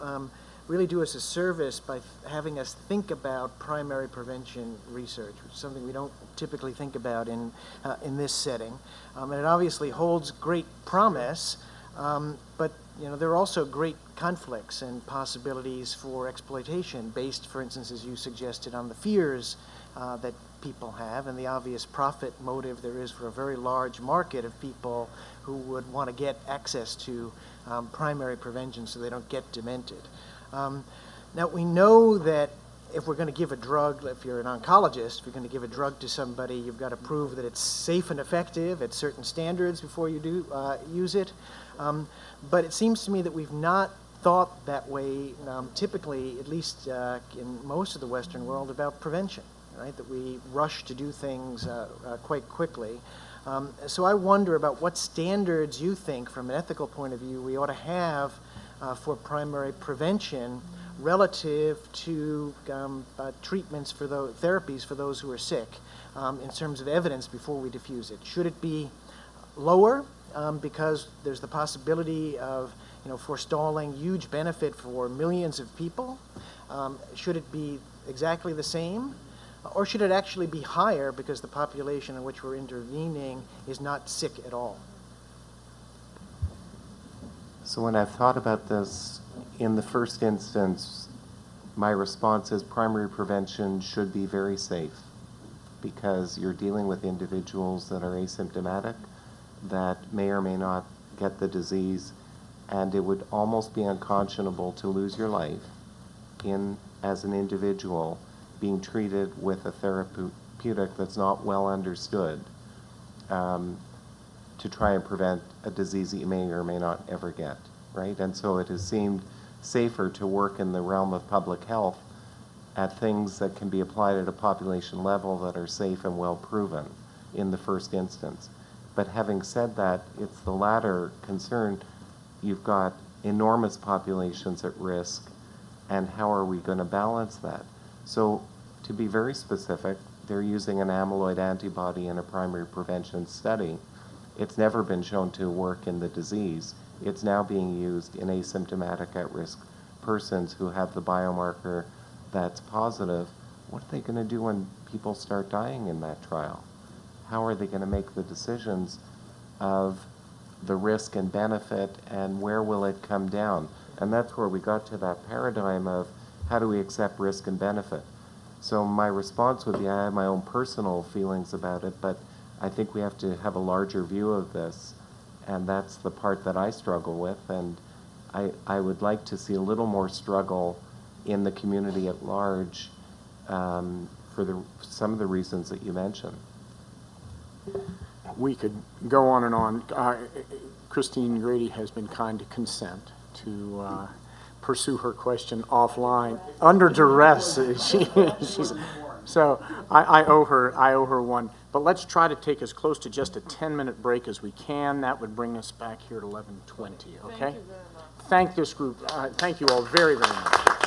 really do us a service by having us think about primary prevention research, which is something we don't typically think about in this setting. And it obviously holds great promise, but there are also great conflicts and possibilities for exploitation based, for instance, as you suggested, on the fears that people have and the obvious profit motive there is for a very large market of people who would want to get access to primary prevention so they don't get demented. Now, we know that if we're going to give a drug, if you're an oncologist, if you're going to give a drug to somebody, you've got to prove that it's safe and effective at certain standards before you do use it. But it seems to me that we've not thought that way, typically, at least in most of the Western world, about prevention, right? That we rush to do things quite quickly. So I wonder about what standards you think, from an ethical point of view, we ought to have for primary prevention relative to treatments for therapies for those who are sick in terms of evidence before we diffuse it. Should it be lower because there's the possibility of forestalling huge benefit for millions of people? Should it be exactly the same? Or should it actually be higher because the population in which we're intervening is not sick at all? So when I've thought about this, in the first instance, my response is primary prevention should be very safe because you're dealing with individuals that are asymptomatic, that may or may not get the disease, and it would almost be unconscionable to lose your life as an individual being treated with a therapeutic that's not well understood to try and prevent a disease that you may or may not ever get, right? And so it has seemed safer to work in the realm of public health at things that can be applied at a population level that are safe and well proven in the first instance. But having said that, it's the latter concern. You've got enormous populations at risk, and how are we going to balance that? So to be very specific, they're using an amyloid antibody in a primary prevention study. It's never been shown to work in the disease. It's now being used in asymptomatic at-risk persons who have the biomarker that's positive. What are they going to do when people start dying in that trial? How are they going to make the decisions of the risk and benefit, and where will it come down? And that's where we got to that paradigm of how do we accept risk and benefit. So my response would be, I have my own personal feelings about it, but I think we have to have a larger view of this, and that's the part that I struggle with, and I would like to see a little more struggle in the community at large for some of the reasons that you mentioned. We could go on and on. Christine Grady has been kind to consent to pursue her question offline under duress. So I owe her one. But let's try to take as close to just a 10-minute break as we can. That would bring us back here at 11:20. Okay. Thank you very much. Thank this group. Thank you all very, very much.